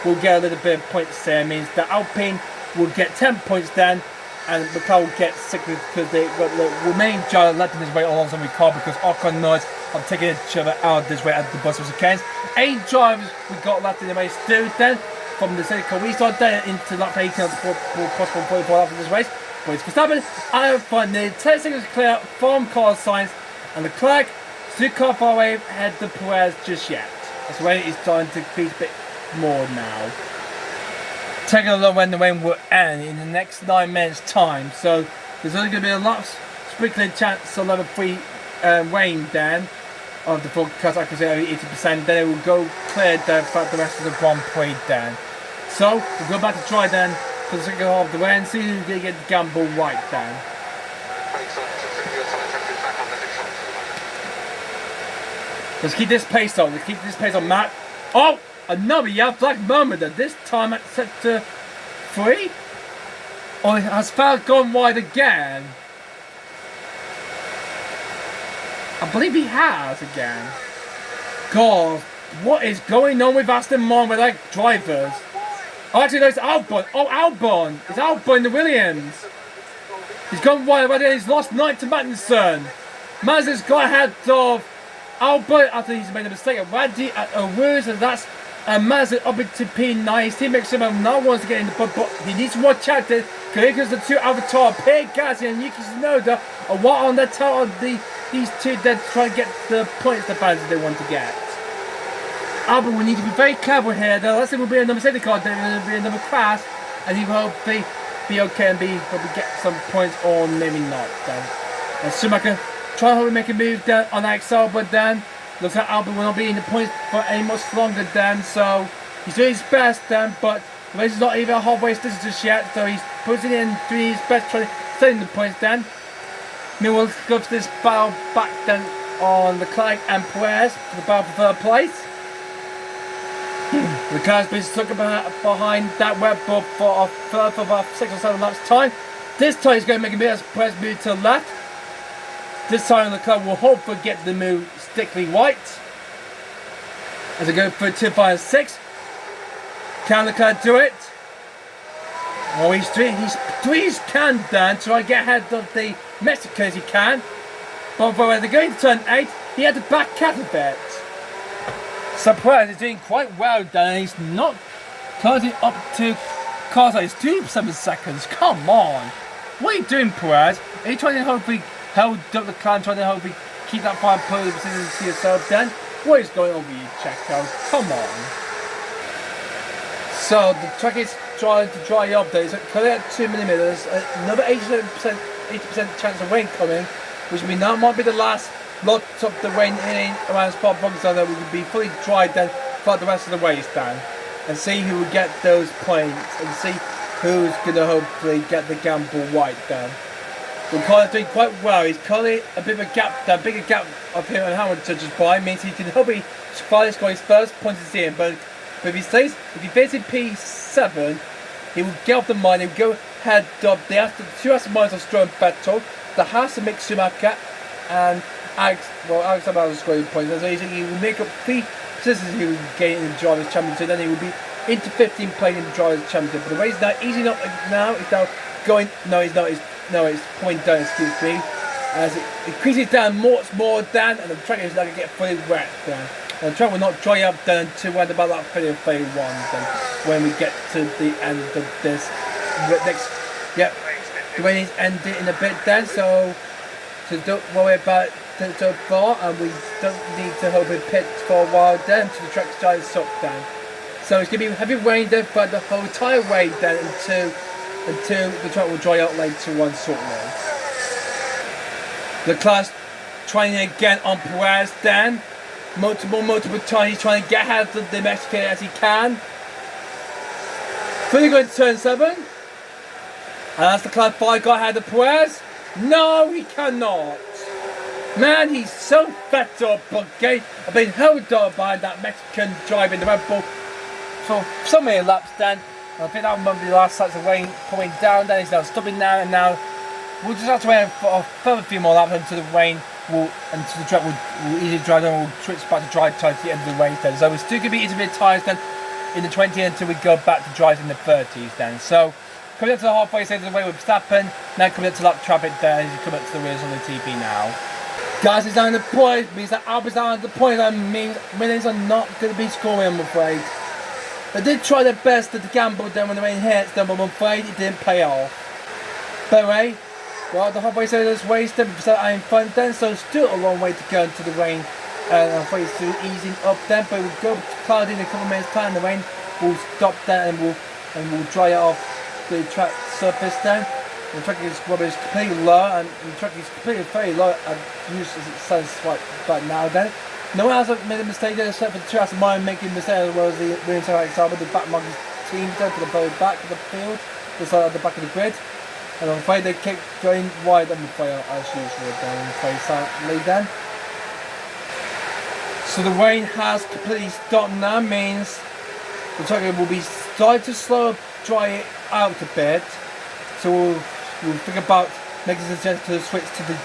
will get a little bit of points there. It means that Alpine will get 10 points then, and McLaren will get 6 because they got the remaining driver left in this race alongside the car because Ocon Norris have taken each other out this way at the bus of seconds. 8 drivers we got left in the race too then, from the second car we started then into lap 18 of the possible 44 laps of this race. But it's Verstappen, and finally 10 seconds clear from Carlos Sainz, and Leclerc still can't far away ahead of Perez just yet. That's where he's starting to increase a bit more now. Taking a look when the rain will end in the next 9 minutes time, so there's only going to be a lot of sprinkling chance of level 3 rain then of the forecast. I can say over 80%, then it will go clear then throughout the rest of the Grand Prix then. So we'll go back to try then for the second half of the rain and see who's going to get the gamble right then. Let's keep this pace on, Matt. Oh! Another yellow flag moment, and this time at sector 3? Oh, has Fowler gone wide again? I believe he has again. God, what is going on with Aston Martin with like drivers? Oh, actually, no, it's Albon. Oh, Albon. It's Albon, the Williams. He's gone wide already. He's lost 9 to Magnussen. Magnussen's got ahead of Albon after he's made a mistake at Randy at O'Rourke, and that's Magnussen up into P9. His team makes him now wants to get in the but he needs to watch out there because the two Avatar, Pierre Gasly and Yuki Tsunoda, are what on the tail of these two that try to get the points the fans they want to get. Albon, we need to be very careful here. The last thing will be another safety car, then there will be another crash, and he will hopefully be okay and hopefully get some points, or maybe not. Then, and Schumacher try to make a move down on Axel, but then looks like Albon will not be in the points for any much longer. Then, so he's doing his best. Then, but the race is not even halfway distance just yet, so he's putting in doing his best, trying to stay in the points. Then, we'll go to this battle back then on Leclerc and Perez for the battle for third place. Leclerc's been stuck behind that Red Bull for about 6 or 7 laps time. This time he's going to make a bit of Perez move to the left. This time Leclerc will hopefully get the move stickly white. As I go for 2.56. Can Leclerc do it? Oh, he's doing his can down to try and get ahead of the Mexicans he can. But when they're going to turn 8, he had to back out a bit. So Perez is doing quite well down. He's not closing up to Carlos. It's 2.7 seconds. Come on. What are you doing, Perez? Are you trying to hopefully hold up the climb, trying to hopefully keep that fine pole position to yourself then? What is going on with you, Checo? Come on. So the track is trying to dry up there. It's currently at 2 millimeters. Another 80% chance of rain coming, which means that might be the last lot of the rain in around spot bombs so that we can be fully dried then for the rest of the race down, and see who will get those points and see who's going to hopefully get the gamble white down. Well, Carlos doing quite well. He's currently a bit of a gap, a bigger gap up here on Hamilton just by, means he can hopefully finally score his first points this year. But if he faces P7, he will get off the mine. He will go ahead of the 2 Aston Martins of Stroll and Vettel, the Haas and Mick Schumacher, and Alex Albon scoring points. So he will make up 3 positions he will gain in the Drivers' Championship. Then he will be into 15 playing in the Drivers' Championship. But the race is now easing up now. It's now going. No, it's not. It's point down. Excuse me. As it increases down more down, and the track is now going to get fully wet down. And the track will not dry up down to around about that 31. Then when we get to the end of this next, yep, the rain is ending in a bit then. So don't worry about so far, and we don't need to hold it pit for a while then until the track's dry up down. So it's going to be heavy rain then for the whole entire way then until the track will dry up later on shortly. Leclerc trying again on Perez then. Multiple times he's trying to get ahead of the Mexican as he can. Fully going to turn 7. And as Leclerc 5 got ahead of Perez. No, he cannot. Man, he's so fed up again. I've been held up by that Mexican driving the Red Bull for so many laps then. I think that might be the last laps of rain coming down. Then he's now stopping now, and now we'll just have to wait for a further few more laps until the rain until the track will easily dry down. We'll switch back to dry tyres at the end of the race then. So we're still going to be easy bit tyres then in the 20s until we go back to dries in the 30s then. So coming up to the halfway stage of the way with Verstappen, now coming up to lap traffic there as you come up to the wheels on the TV now. Guys, it's down the point, means that Albon's down the point, that means Williams are not going to be scoring, I'm afraid. They did try their best to gamble then when the rain hits them, but I'm afraid it didn't pay off. But anyway, well, the halfway stage of this race, 7% in front then, so still a long way to go into the rain. And I'm afraid it's still easing up then, but we'll go cloudy in a couple of minutes time, the rain will stop there and we'll dry it off the track surface then. The track is completely low, and the track is completely very low and used as it stands right now then. No one else made a mistake there except for the 2 Aston Martin making mistakes as well as the Williams Alexander, the back market team down to the very back of the field, just at the back of the grid. And I'm afraid they kept going wide, I'm afraid, as usual then, I'm afraid sadly then. So the rain has completely stopped now, means the track will be starting to slow dry it out a bit. So we'll think about making a suggestion to switch to the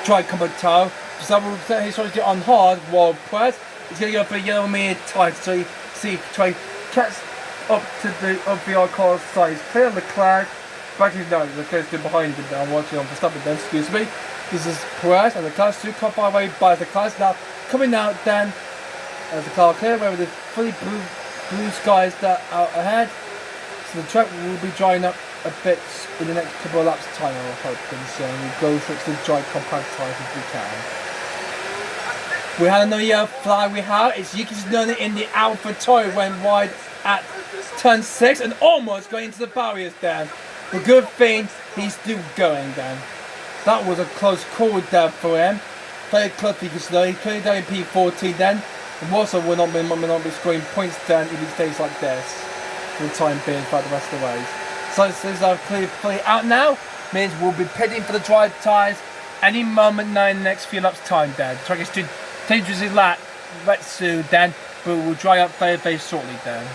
dry combat tire. So we'll set his strategy on hard while Press is going to go for a yellow mirror tire. So you see, try catch up to the VR car side. Clear on the cloud. Back to no, the clear's still behind him. I'm watching on for stopping then, excuse me. This is Press and the car's too cut far away by the car's now coming out then as the car clear away with the fully blue skies that are out ahead. So the track will be drying up a bit in the next couple of laps time, I hope, and so we'll go for the dry compact tyres if we can. We had another yellow flag we have. It's Yuki Tsunoda in the Alpha Toy went wide at turn 6 and almost going into the barriers then. The good thing he's still going then. That was a close call there for him. Very close because he's clearly down in P14 then. And also will not be scoring points then if he stays like this for the time being throughout the rest of the race. So these are clearly out now. Means we'll be pitting for the dry tyres any moment now in the next few laps time then. The track is too dangerously wet soon then, but we'll dry up very, very shortly then.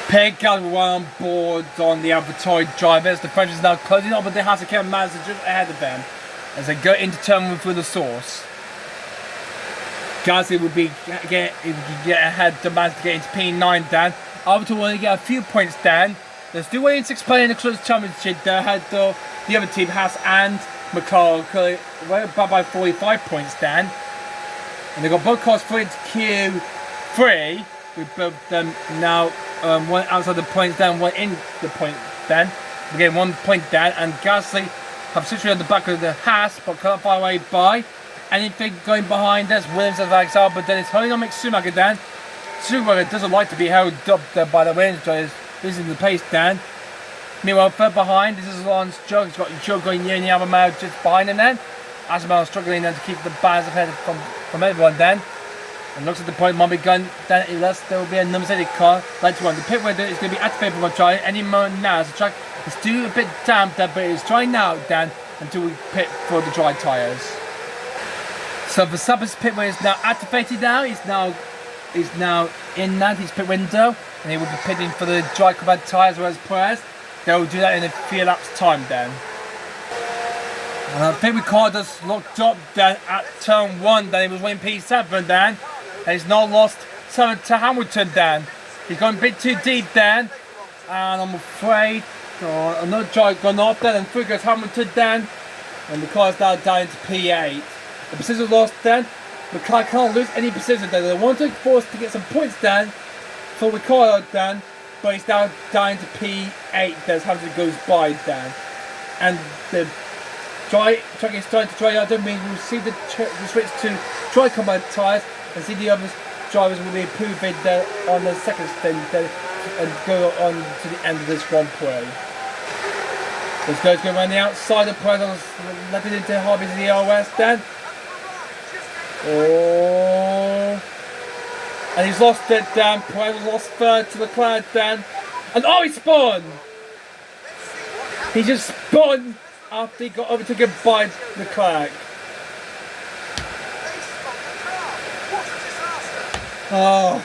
Pig guys were on board on the Albertoid drivers. The French is now closing up, but they have to keep Mazda just ahead of them as they go into turn 1 through the source. Guys, it would be if we can get ahead to Mazda to get into P9 then. Albertoid want to get a few points then. They're still waiting to play in the Close Championship. They had the other team, Haas and McCall, by 45 points then. And they've got both cars through into Q3 with both them now one outside the points down, one in the point then. We're getting 1 point down, and Gasly have situated on the back of the Haas, but can't far away by anything going behind us. Williams and Alexander, but then it's holding on Schumacher then. Schumacher doesn't like to be held up there by the Williams drivers, losing the pace then. Meanwhile, third behind, this is Lawrence Joe. He's got Joe going near the Albemarle just behind him then. Albemarle struggling then to keep the balance ahead from everyone then. And looks at the point, might be gone down unless there will be a number car later on. The pit window is going to be activated for trying any moment now. As the track is still a bit damp there, but it's drying now then until we pit for the dry tyres. So Verstappen's pit window is now activated now. He's now in that his pit window, and he will be pitting for the dry combat tyres, whereas Perez, they will do that in a few laps time then. And I think Ricardo's locked up then at turn 1 then. He was winning P7 then. And he's now lost 7 to Hamilton then. He's gone a bit too deep then. And I'm afraid another drive gone off then, and through goes Hamilton then. And the car's now down into P8. The position lost then. McLaren can't lose any position then. They want to force to get some points then for Ricardo then. But he's now down to P8 then as Hamilton goes by then. And the track is starting to dry out. That means we'll see the switch to dry combat tyres and see the other drivers will be improving there on the second stint then, and go on to the end of this Grand Prix. This guy's going around the outside of Perez, let it into Harvey's the DRS then. Oh, and he's lost it then. Perez has lost third to Leclerc then. And oh, he spun! He just spun after he got overtaken by Leclerc. Oh,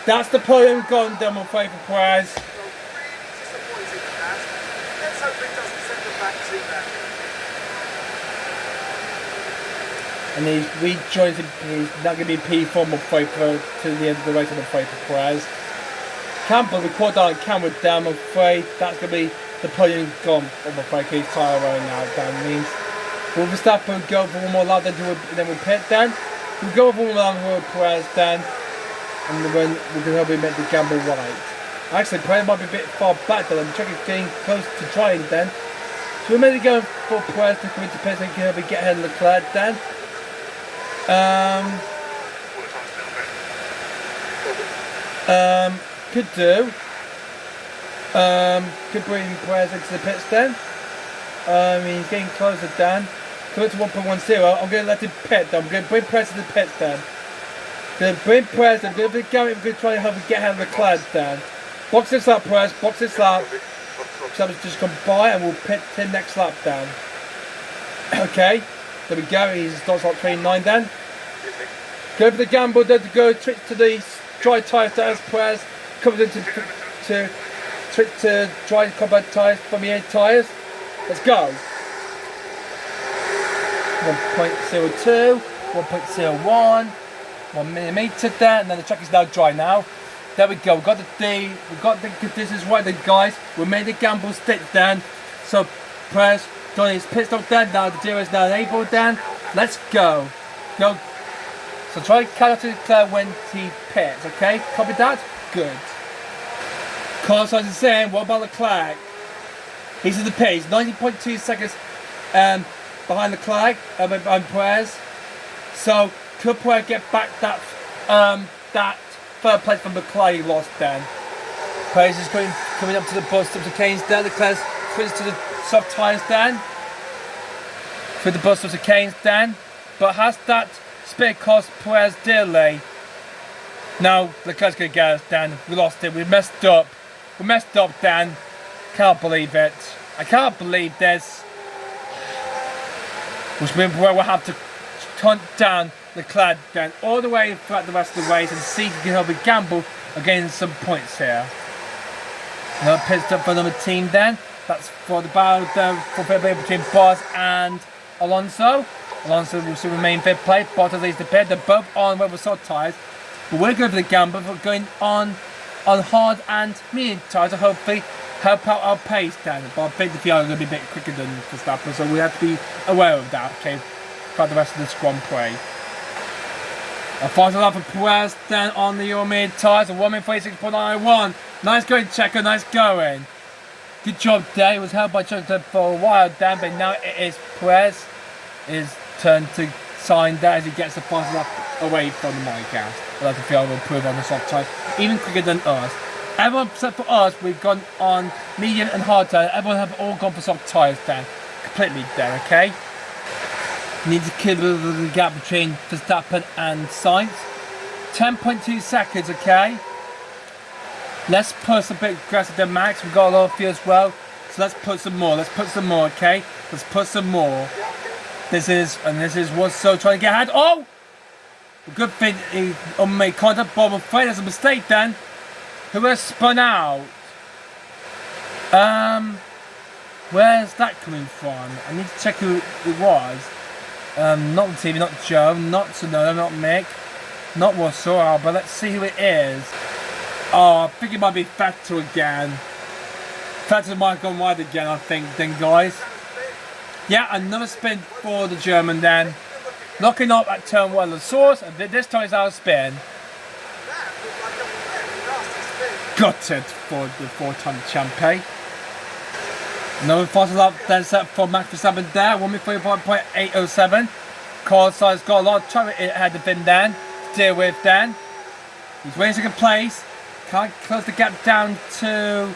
that's the podium gone down, I'm afraid, for Perez. And he's rejoins him. He's not going to be P4, I'm afraid, to the end of the race, I'm afraid, for Perez. Campbell, we caught down Cameron down, I'm afraid. That's going to be the podium gone, I'm afraid, because he's tyre wearing now. That means we'll Verstappen go for one more lap, then we'll pit then. We'll go for one more lap for Perez then. And then we can probably make the gamble right. Actually, Perez might be a bit far back then. The track is getting close to trying then. So we're maybe going for Perez to come into pit so he can help get ahead of Leclerc then. Could do. Could bring Perez into the pits then. He's getting closer then. So it's 1.10. I'm going to let him pit then. I'm going to bring Perez to the pits then. Going to bring Perez. I'm going to try and help him get ahead of Leclerc then. Box this up, Perez. Box this up. So just come by and we'll pit him next lap down. Okay. There we go. He starts like 29 then. Go for the gamble then to go switch to the dry tyres as Perez comes into Switch to dry combat tyres from the tyres. Let's go. 1.02, 1.01, 1 millimeter there, and then the track is now dry now. There we go. We got the conditions right then, guys. We made the gamble stick then. So Press done his pit stop then. Now the dealer is now enabled then. Let's go. Go. So try to catch up to Claire when he pits. Okay, copy that. Good. Carlos is saying, what about Leclerc? He's in the pace, 19.2 seconds behind Leclerc, behind Perez. So could Perez get back that third place from Leclerc he lost then? Perez is coming up to the bus, up to Keynes then. Leclerc switches to the soft tyres then. Through the bus, up to Keynes then. But has that split cost Perez dearly? No, Leclerc's going to get us, Dan. We lost it. We messed up. We messed up, Dan. Can't believe it. I can't believe this. Which means we'll have to hunt down Leclerc then all the way throughout the rest of the race and see if he can help me gamble against some points here. Another pit stop for another team then. That's for the battle for between Bottas and Alonso. Alonso will still remain fifth place. Bottas leads the pit. They're both on whether soft tyres. But we're going for the gamble for going on hard and medium tyres to hopefully help out our pace then. But I think the Fiat are going to be a bit quicker than Verstappen, so we have to be aware of that, okay, for the rest of this Grand Prix. A final lap for Perez then on the Euro-mid tyres, a 1:36.91. Nice going, Checo, nice going. Good job there. It was held by Checo for a while then, but now it is Perez. His turn to sign that as he gets the final lap away from the Monegasque. But the Fiat will improve on the soft tyres, even quicker than us. Everyone except for us, we've gone on medium and hard tyres. Everyone have all gone for soft tyres then. Completely then, okay? Need to keep the gap between Verstappen and Sainz. 10.2 seconds, okay? Let's push a bit aggressive than Max. We've got a lot of fuel as well. So let's put some more. Let's put some more, okay? Let's put some more. This is what's so trying to get ahead. Oh! Good thing he made contact, but I'm afraid there's a mistake then. Who has spun out? Where's that coming from? I need to check who it was. Not the TV, not Joe, not Sonoda, not Mick, not Russell, but let's see who it is. Oh, I think it might be Vettel again. Vettel might have gone wide again, I think, then guys. Yeah, another spin for the German then. Locking up at turn 1 of the source, and this time it's out of spin. Gutted for the 4-time champion. Another fast lap then set for Max Verstappen there, 1:45.807. Carlos Sainz got a lot of trouble ahead of him then, to deal with then. He's winning second place. Can't close the gap down to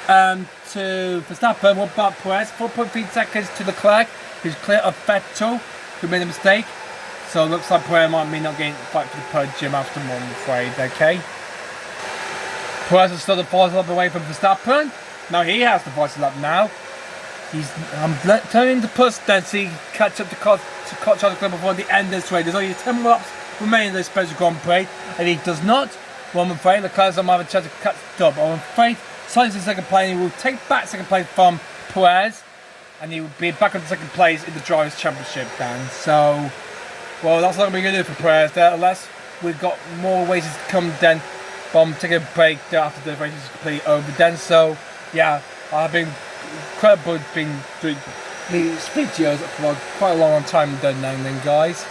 Verstappen. What about Perez? 4.3 seconds to Leclerc, who's clear of Vettel, who made a mistake. So it looks like Perez might be not getting the fight for the podium after all, I'm afraid, okay? Perez is still the fastest lap away from Verstappen. Now he has the fastest lap now. I'm turning to push then so he can catch up to Charles Leclerc before the end of this race. There's only 10 more laps remaining in this special Grand Prix, and he does not. Well, I'm afraid Leclerc doesn't have a chance to catch up. I'm afraid Sainz in second place, and he will take back second place from Perez, and he will be back in second place in the Drivers' Championship then. So, well, that's not what we're going to do for Perez there, unless we've got more races to come then. But I'm taking a break there after the race is completely over then. So, yeah, I've been incredible doing these videos for quite a long time then, guys.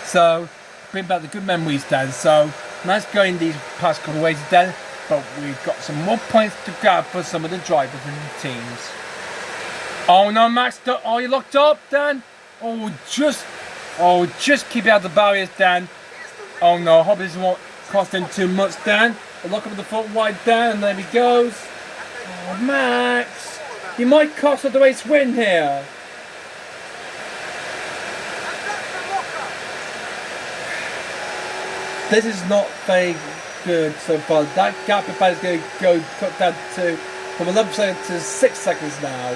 So, bring back the good memories then. So, nice going these past couple of races then. But we've got some more points to grab for some of the drivers and the teams. Oh no, Max, are you locked up, Dan? Oh, just keep out the barriers, Dan. Oh no, hope this won't cost him too much, Dan. I'll lock up the front wide, Dan, and there he goes. Oh, Max, you might cost us the race win here. This is not very good so far. That gap if is going to go cut down to from 11 seconds to 6 seconds now.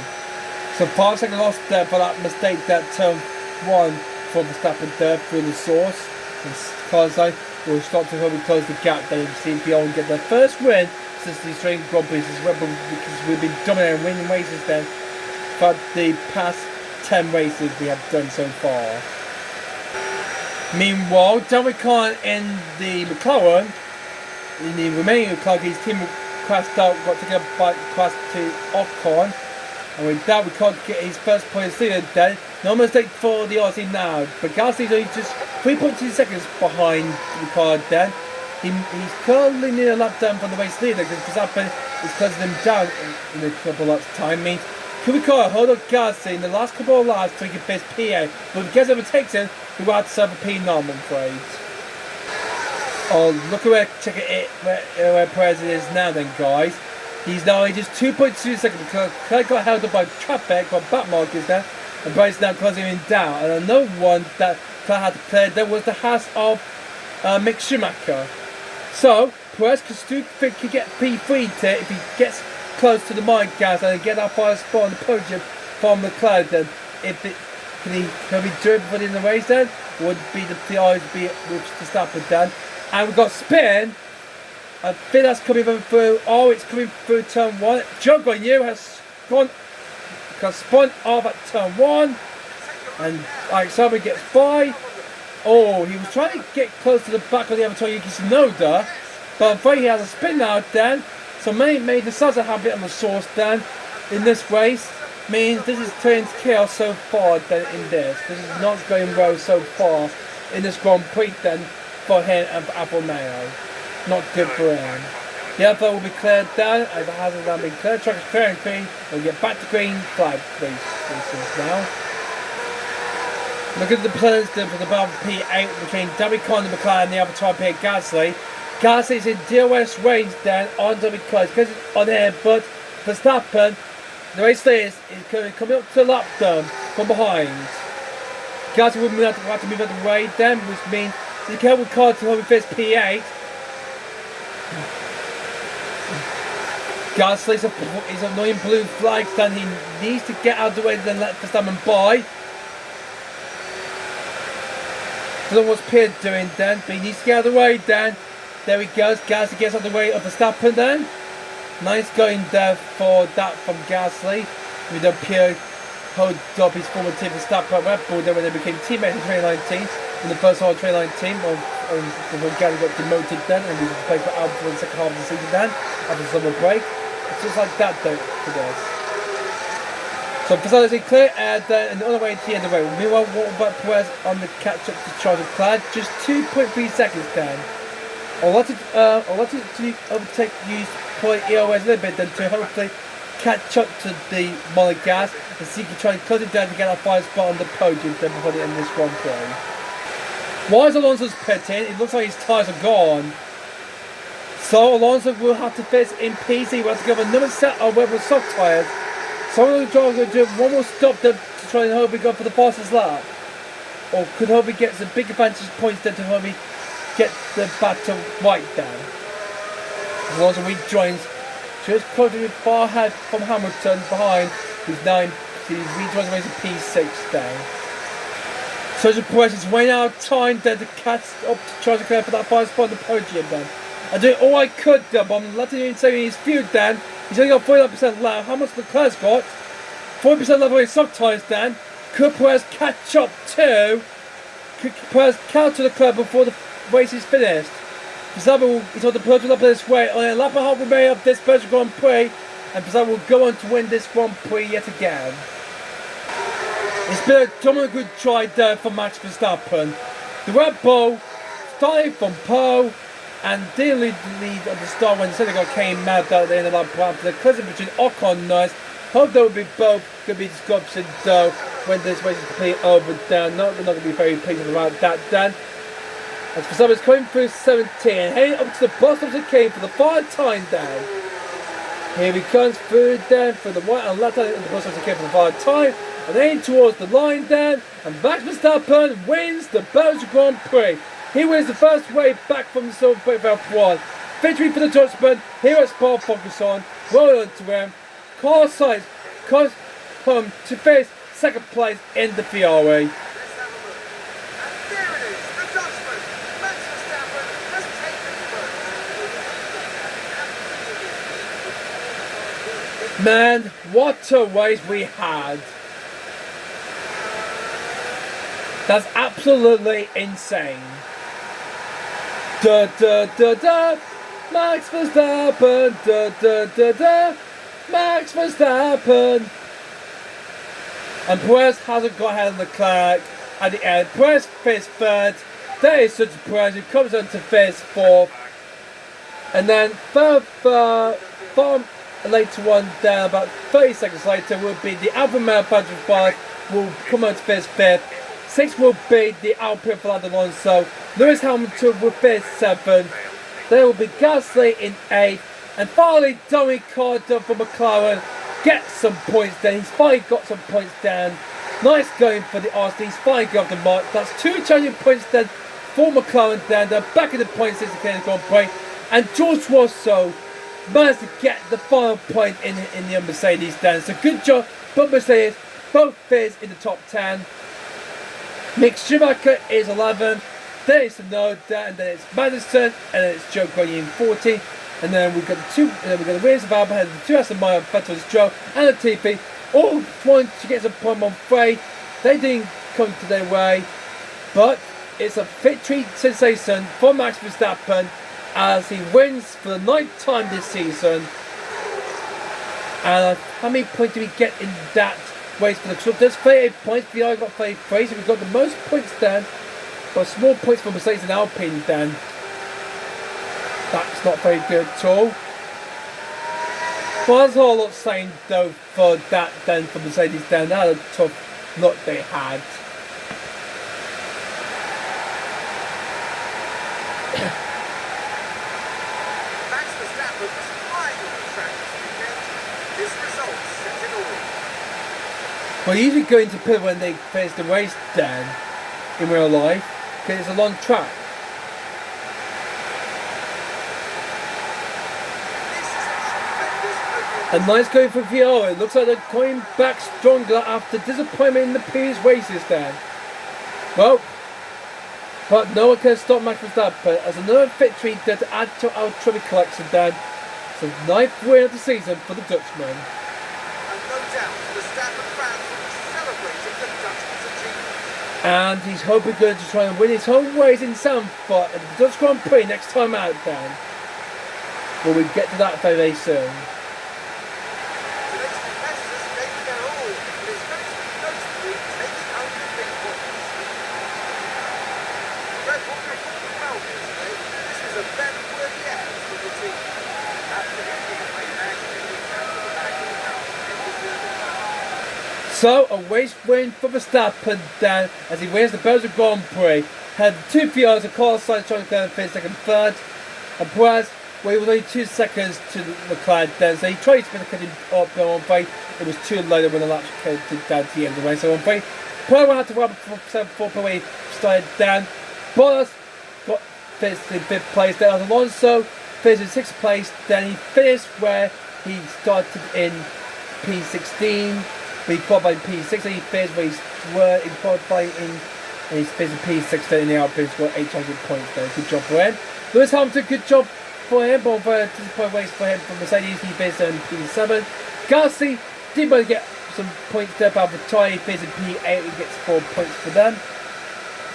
So 5 seconds lost there for that mistake that turn 1 for Verstappen there through the source. And Carlos Sainz will start to help close the gap then and see if he will get their first win fastest these training Grand Prix as well, because we've been dominating winning races then for the past 10 races we have done so far. Meanwhile, Daniel Ricciardo in the McLaren, in the remaining McLaren, his team crashed out, got to get back crashed to Ocon, and with that Ricciardo get his first point of season then. No mistake for the Aussie now, but Gasly's only just 3.2 seconds behind Ricciardo then. He's currently near a lap down from the race leader because Verstappen is closing him down in a couple of laps time. Means Ricciardo hold up Gasly in the last couple of laps to get his PA, but if Gasly overtakes him, he will have to serve a P9, I'm afraid. Oh, look at where Perez is now then, guys. He's now only just 2.2 seconds because Leclerc got held up by traffic, by back markers there, and Perez now closing him down. And another one that Leclerc had to clear there was the house of Mick Schumacher. So, Perez could get P3 to if he gets close to the mic gas and get that fire spot on the podium from Leclerc. Then, can he do it before the end of the race then? Would be the PI be with Verstappen then? And we've got spin. I think that's coming through. Oh, it's coming through turn 1. Jump on you has spun off at turn 1. And Alexander gets by. Oh, he was trying to get close to the back of the other Yuki Tsunoda, but I'm afraid he has a spin out then. So may decide to have a bit of a source then in this race. Means this is turning to chaos so far then in this. This is not going well so far in this Grand Prix then for him and for Alfa Romeo. Not good for him. The other will be cleared down, as it hasn't now been cleared. Track is clear and green. We'll get back to green flag races now. Look at the plans then for the battle for P8 between Daniel Ricciardo and McLaren and the other top here, Gasly. Gasly's in DOS range then on Daniel Ricciardo because it's on air, but Verstappen, the race leader, is coming up to the lap down from behind. Gasly will have to move out of the way then, which means he can't Ricciardo to hold with his P8. Gasly's is annoying blue flags then he needs to get out of the way and then let Verstappen by. I don't know what's Pierre doing then, but he needs to get out of the way then. There he goes, Gasly gets out of the way of Verstappen then. Nice going there for that from Gasly. With the Pierre hold up his former team Verstappen at Red Bull then when they became teammates in 2019. In the first half of 2019, before Gasly got demoted then and he was playing for Alfa for the second half of the season then, after the summer break. It's just like that though for this. So Verstappen is clear then and on the way to the end of the race. Meanwhile, what about Perez on the catch up to Charles Leclerc? Just 2.3 seconds then. I'd like to overtake use point EOS a little bit then to hopefully catch up to the Monegas and see if he can try and close it down to get a 5 spot on the podium then before the end of this Grand Prix. Why is Alonso's pitting? It looks like his tyres are gone. So Alonso will have to fit in PC. We'll have to give another set of Red Bull soft tyres. So I'm going to do one more stop to try and hope we go for the fastest lap. Or could hope he gets a big advantage points then to hope he get the battle right down. Alonso rejoins just closing far ahead from Hamilton behind, who's now he rejoins the race at P6 down. Sergio Perez is way out of time then to catch up to Charles Leclerc for that 5 spot on the podium then. I did all I could then, but I'm letting him say his feud then. He's only got 49% left. How much Leclerc's got? 40% left on his soft tyres then. Could Perez catch up to? Could Perez counter Leclerc before the race is finished? Verstappen is on the podium up this way. On a lap and a half remaining of this Belgian Grand Prix, and Verstappen will go on to win this Grand Prix yet again. It's been a dominant good try there for Max Verstappen. The Red Bull started from pole and didn't lead at the start when the Senegal came mad at the end of the lap after the collision between Ocon and Nice. Hope they will be both going to be disrupted though when this race is completely over down. They're not going to be very pleased about that then. As Verstappen is coming through 17, heading up to the bottom of the cave for the 3rd time down. Here he comes through then for the right and left hand at the bottom of the cave for the 3rd time. And then towards the line then, and Max Verstappen wins the Belgian Grand Prix. He wins the first wave back from the silver plate of F1. Victory for the Dutchman here at Spa-Francorchamps. Well done to him. Carlos Sainz comes home to finish 2nd place in the Ferrari. Man, what a race we had. That's absolutely insane. Da da da da, Max Verstappen. Da da da da, Max Verstappen. And Prix hasn't got ahead of Leclerc at the end. Prix finished third. That is such a Prix who comes on to finish fourth. And then far later on, down about 30 seconds later, will be the Alfa Romeo Patrick Spark will come on to finish fifth. Sixth will be the Alpine Fernando Alonso. Lewis Hamilton will finish seventh. There will be Gasly in eighth. And finally, Dominic Carter from McLaren gets some points down. He's finally got some points down. Nice going for the Austin. He's finally got the mark. That's 2 challenging points down for McLaren down. They're back in the points since the Grand Prix. And George Russell managed to get the final point in the Mercedes down. So good job, both Mercedes, both finished in the top 10. Mick Schumacher is 11th. Then it's Tsunoda, and then it's Madison, and then it's Joe Grenier in 14th. And then we've got the Williams of Alba, and the 2 Aston Martin, Vettel's Joe, and the TP, all trying to get some point on Prix. They didn't come to their way, but it's a victory sensation for Max Verstappen as he wins for the 9th time this season. And how many points do we get in that race for the club? There's 38 points, the other got 33, so we've got the most points then, but small points for Mercedes and Alpine then. That's not very good at all. Well, that's all I'm saying though for that then for Mercedes then. They had a tough look they had. Max Verstappen was flying on the track this weekend. This result sets it all. Well, usually go into pit when they finish the race then in real life because it's a long track. A nice going for Viola. It looks like they're coming back stronger after disappointment in the previous races then. Well, but no one can stop Max Verstappen as another victory to add to our trophy collection then. It's the 9th win of the season for the Dutchman. And no doubt, Verstappen fans will be celebrating the Dutchman's achievement. And he's hoping going to try and win his home race in Zandvoort at the Dutch Grand Prix next time out then. Well, we get to that very, very soon. Today's competitors gave it their all, but it's going to be notably taking home the big points. Red Bull performed well here today. This was a very worthy effort from the team. Absolutely, they managed to keep out of the back of the house and deserve it. So, a race win for Verstappen then as he wins the Belgian Grand Prix. Had 2 PRs, a Carlos Sainz trying to go and finish second, third. And Perez, well, he was only 2 seconds to Leclerc then, so he tried to cut him up on Prix. It was too late when the laps came down to the end of the race. So on Prix, Perez had to run for 7-4 when he started down. Bottas got finished in 5th place. Then Alonso finished in 6th place. Then he finished where he started in P16. But he qualified in P6 and he finished where he qualified in, and he's finished in P16 in the Alpines, got 800 points there. Good job for him. Lewis Hamilton, good job for him, but very disappointing race for him from Mercedes. He finished in P7. Gasly did manage to get some points there, but Prix, he finished in P8, he gets 4 points for them.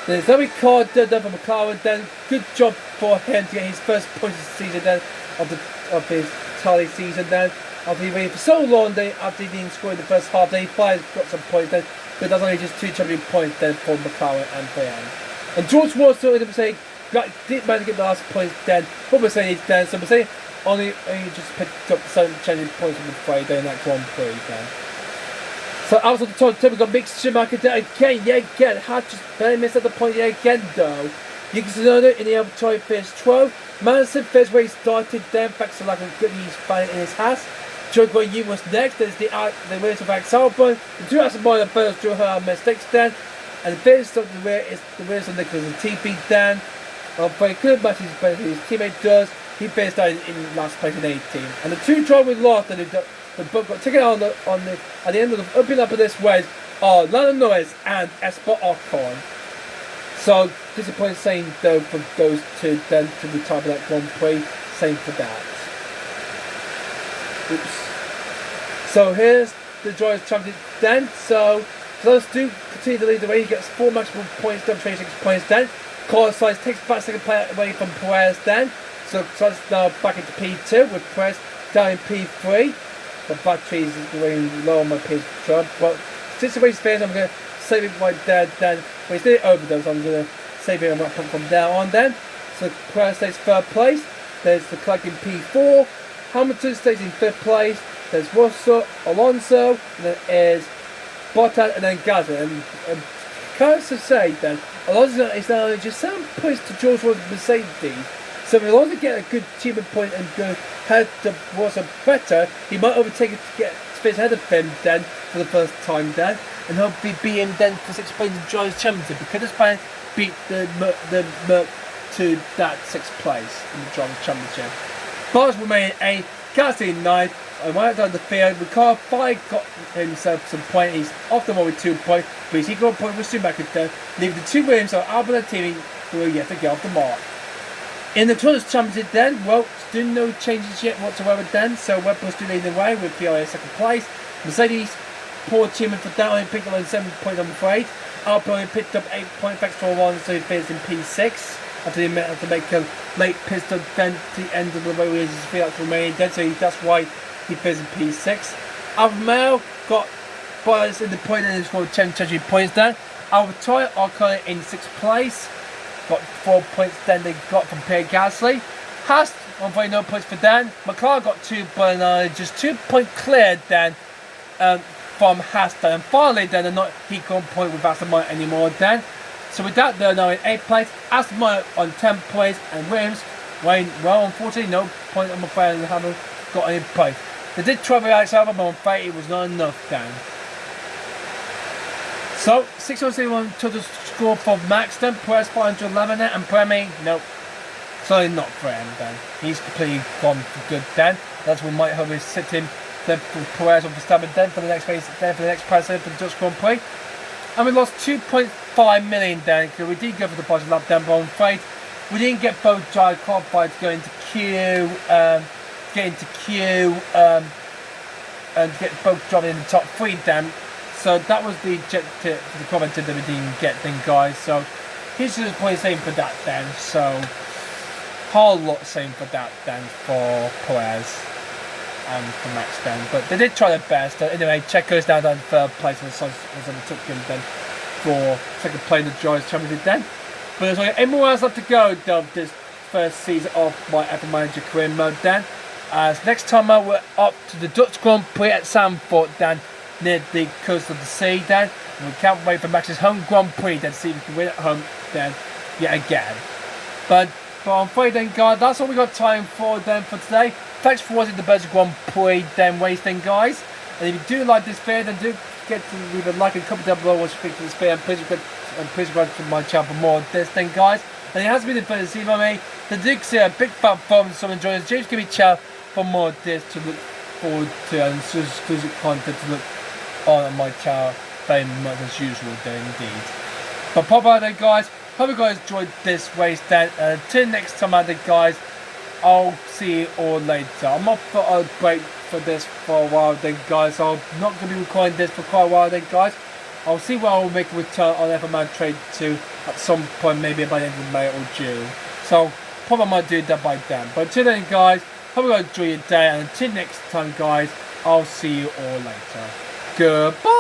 There's Dominic Carter done for McLaren then. Good job for him to get his first points of the season then, of his Italy season then. After he waited for so long, after he didn't score in the first half, then he finally got some points then. But that's only just 2 champion points then for McLaren and Brian. And George Russell in the Mercedes did manage to get the last points then for Mercedes then. So Mercedes only just picked up 7 champion points on the Friday in that Grand Prix then. So out of the top 10, we've got Mick Schumacher there again, had just barely missed at the point yet again though. Yuki Tsunoda in the other try finished 12th. Madison finished where he started then, thanks to lack of good he's finding in his house. Joe Grenier was next, there's the winners of Max Albon. The 2 Aston Martin first drew her mistakes then. And the finish of the rear is the winners of Nicholas and TP then. Very good match his teammate does. He finished in last place in 18th. And the 2 drivers lost and the book got taken out at the end of the opening up of this race are Lando Norris and Esteban Ocon. So disappointing saying though for those 2 then to retire for that Grand Prix. Same for that. Oops. So here's the Drivers' Championship then. So those do continue to lead the way. He gets 4 maximum points down, 26 points then. Carlos Sainz takes back second place away from Perez then. So Sainz now back into P2 with Perez down in P3. The batteries is going low on my P2. But since the race fails, I'm going to save it right there then. Well, he's nearly over though, so I'm going to save it from there on then. So Perez stays 3rd place. There's the Leclerc in P4. Hamilton stays in 5th place. There's Russell, Alonso, and then is Bottas, and then Gasly. And can I say then, Alonso is now just 7 points to George Russell's Mercedes. So if Alonso get a good achievement point and go head to Russell better, he might overtake it to get finish ahead of him then for the first time then, and hopefully beat him then for 6 points in the Drivers' Championship, because this man beat the Merc to that 6th place in the Drivers' Championship. Bottas remained 8th, Gasly 9th. And when I got on the field, Ricciardo 5 got himself some points. He's off the ball with 2 points, but he got a point with Schumacher there, leaving the 2 Williams or Albon and Timmy who are yet to get off the mark. In the Drivers' Championship then, well, still no changes yet whatsoever then, so Red Bull still leading the way with Ferrari in 2nd place. Mercedes, poor achievement for that, only picked up on 7 points I'm afraid. Albon picked up 8 points, thanks to one, so he finished in P6. After he had to make a late pit stop then to the end of the race, his field remaining then, so that's why he finished in P6. Alfa Romeo got Bottas in the point and he's got 10 points there. AlphaTauri are currently in 6th place. Got 4 points then they got from Pierre Gasly. Haas, unfortunately no points for Dan. McLaren got 2, but just 2 points cleared then from Haas then. And finally then they're not equal point with Aston Martin anymore then. So with that they're now in 8th place. Aston Martin on 10 points and Williams, well unfortunately no point I'm afraid they haven't got any points. They did try with Alex Albon, but I'm afraid it was not enough then. So 661 total score for Max then, Perez 511 and Premi, nope. Sorry, not for him then. He's completely gone for good then. That's what might have sit him then for Perez on Verstappen then for the next race, then for the next prize then for the Dutch Grand Prix. And we lost 2.5 million then, because we did go for the bottom lap then, but I'm afraid we didn't get both drive qualified to go into Q, and get both driving in the top 3 then. So that was the objective for the commentator that we didn't get then, guys. So he's just probably same for that then. So whole lot same for that then for Perez and for Max then. But they did try their best. So anyway, Checo's now down in 3rd place and was on the took him then for 2nd place in the Drivers' Championship then. But there's only 8 more hours left to go of this first season of my F1 Manager career mode then. As next time out we're up to the Dutch Grand Prix at Zandvoort then, near the coast of the sea then. And we can't wait for Max's home Grand Prix then, see if we can win at home then yet again. But I'm afraid then, guys, that's all we got time for then for today. Thanks for watching the Belgian Grand Prix then race then, guys. And if you do like this video, then do forget to leave a like and comment down below what you think of this video. And please subscribe to my channel for more of this then, guys. And it has been the first to see by me. The Duke say a big fat thumbs and some enjoying James give me a channel for more of this to look forward to and exclusive content to look on my channel very much as usual then indeed. But pop out there, guys. Hope you guys enjoyed this race then. Until next time out there, guys, I'll see you all later. I'm off for a break for this for a while then, guys. So I'm not going to be recording this for quite a while then, guys. I'll see where I'll make a return on F1 Man Trade 2 at some point, maybe by the end of May or June. So probably might do that by then. But until then, guys, hope you guys enjoy your day. And until next time, guys, I'll see you all later. Goodbye.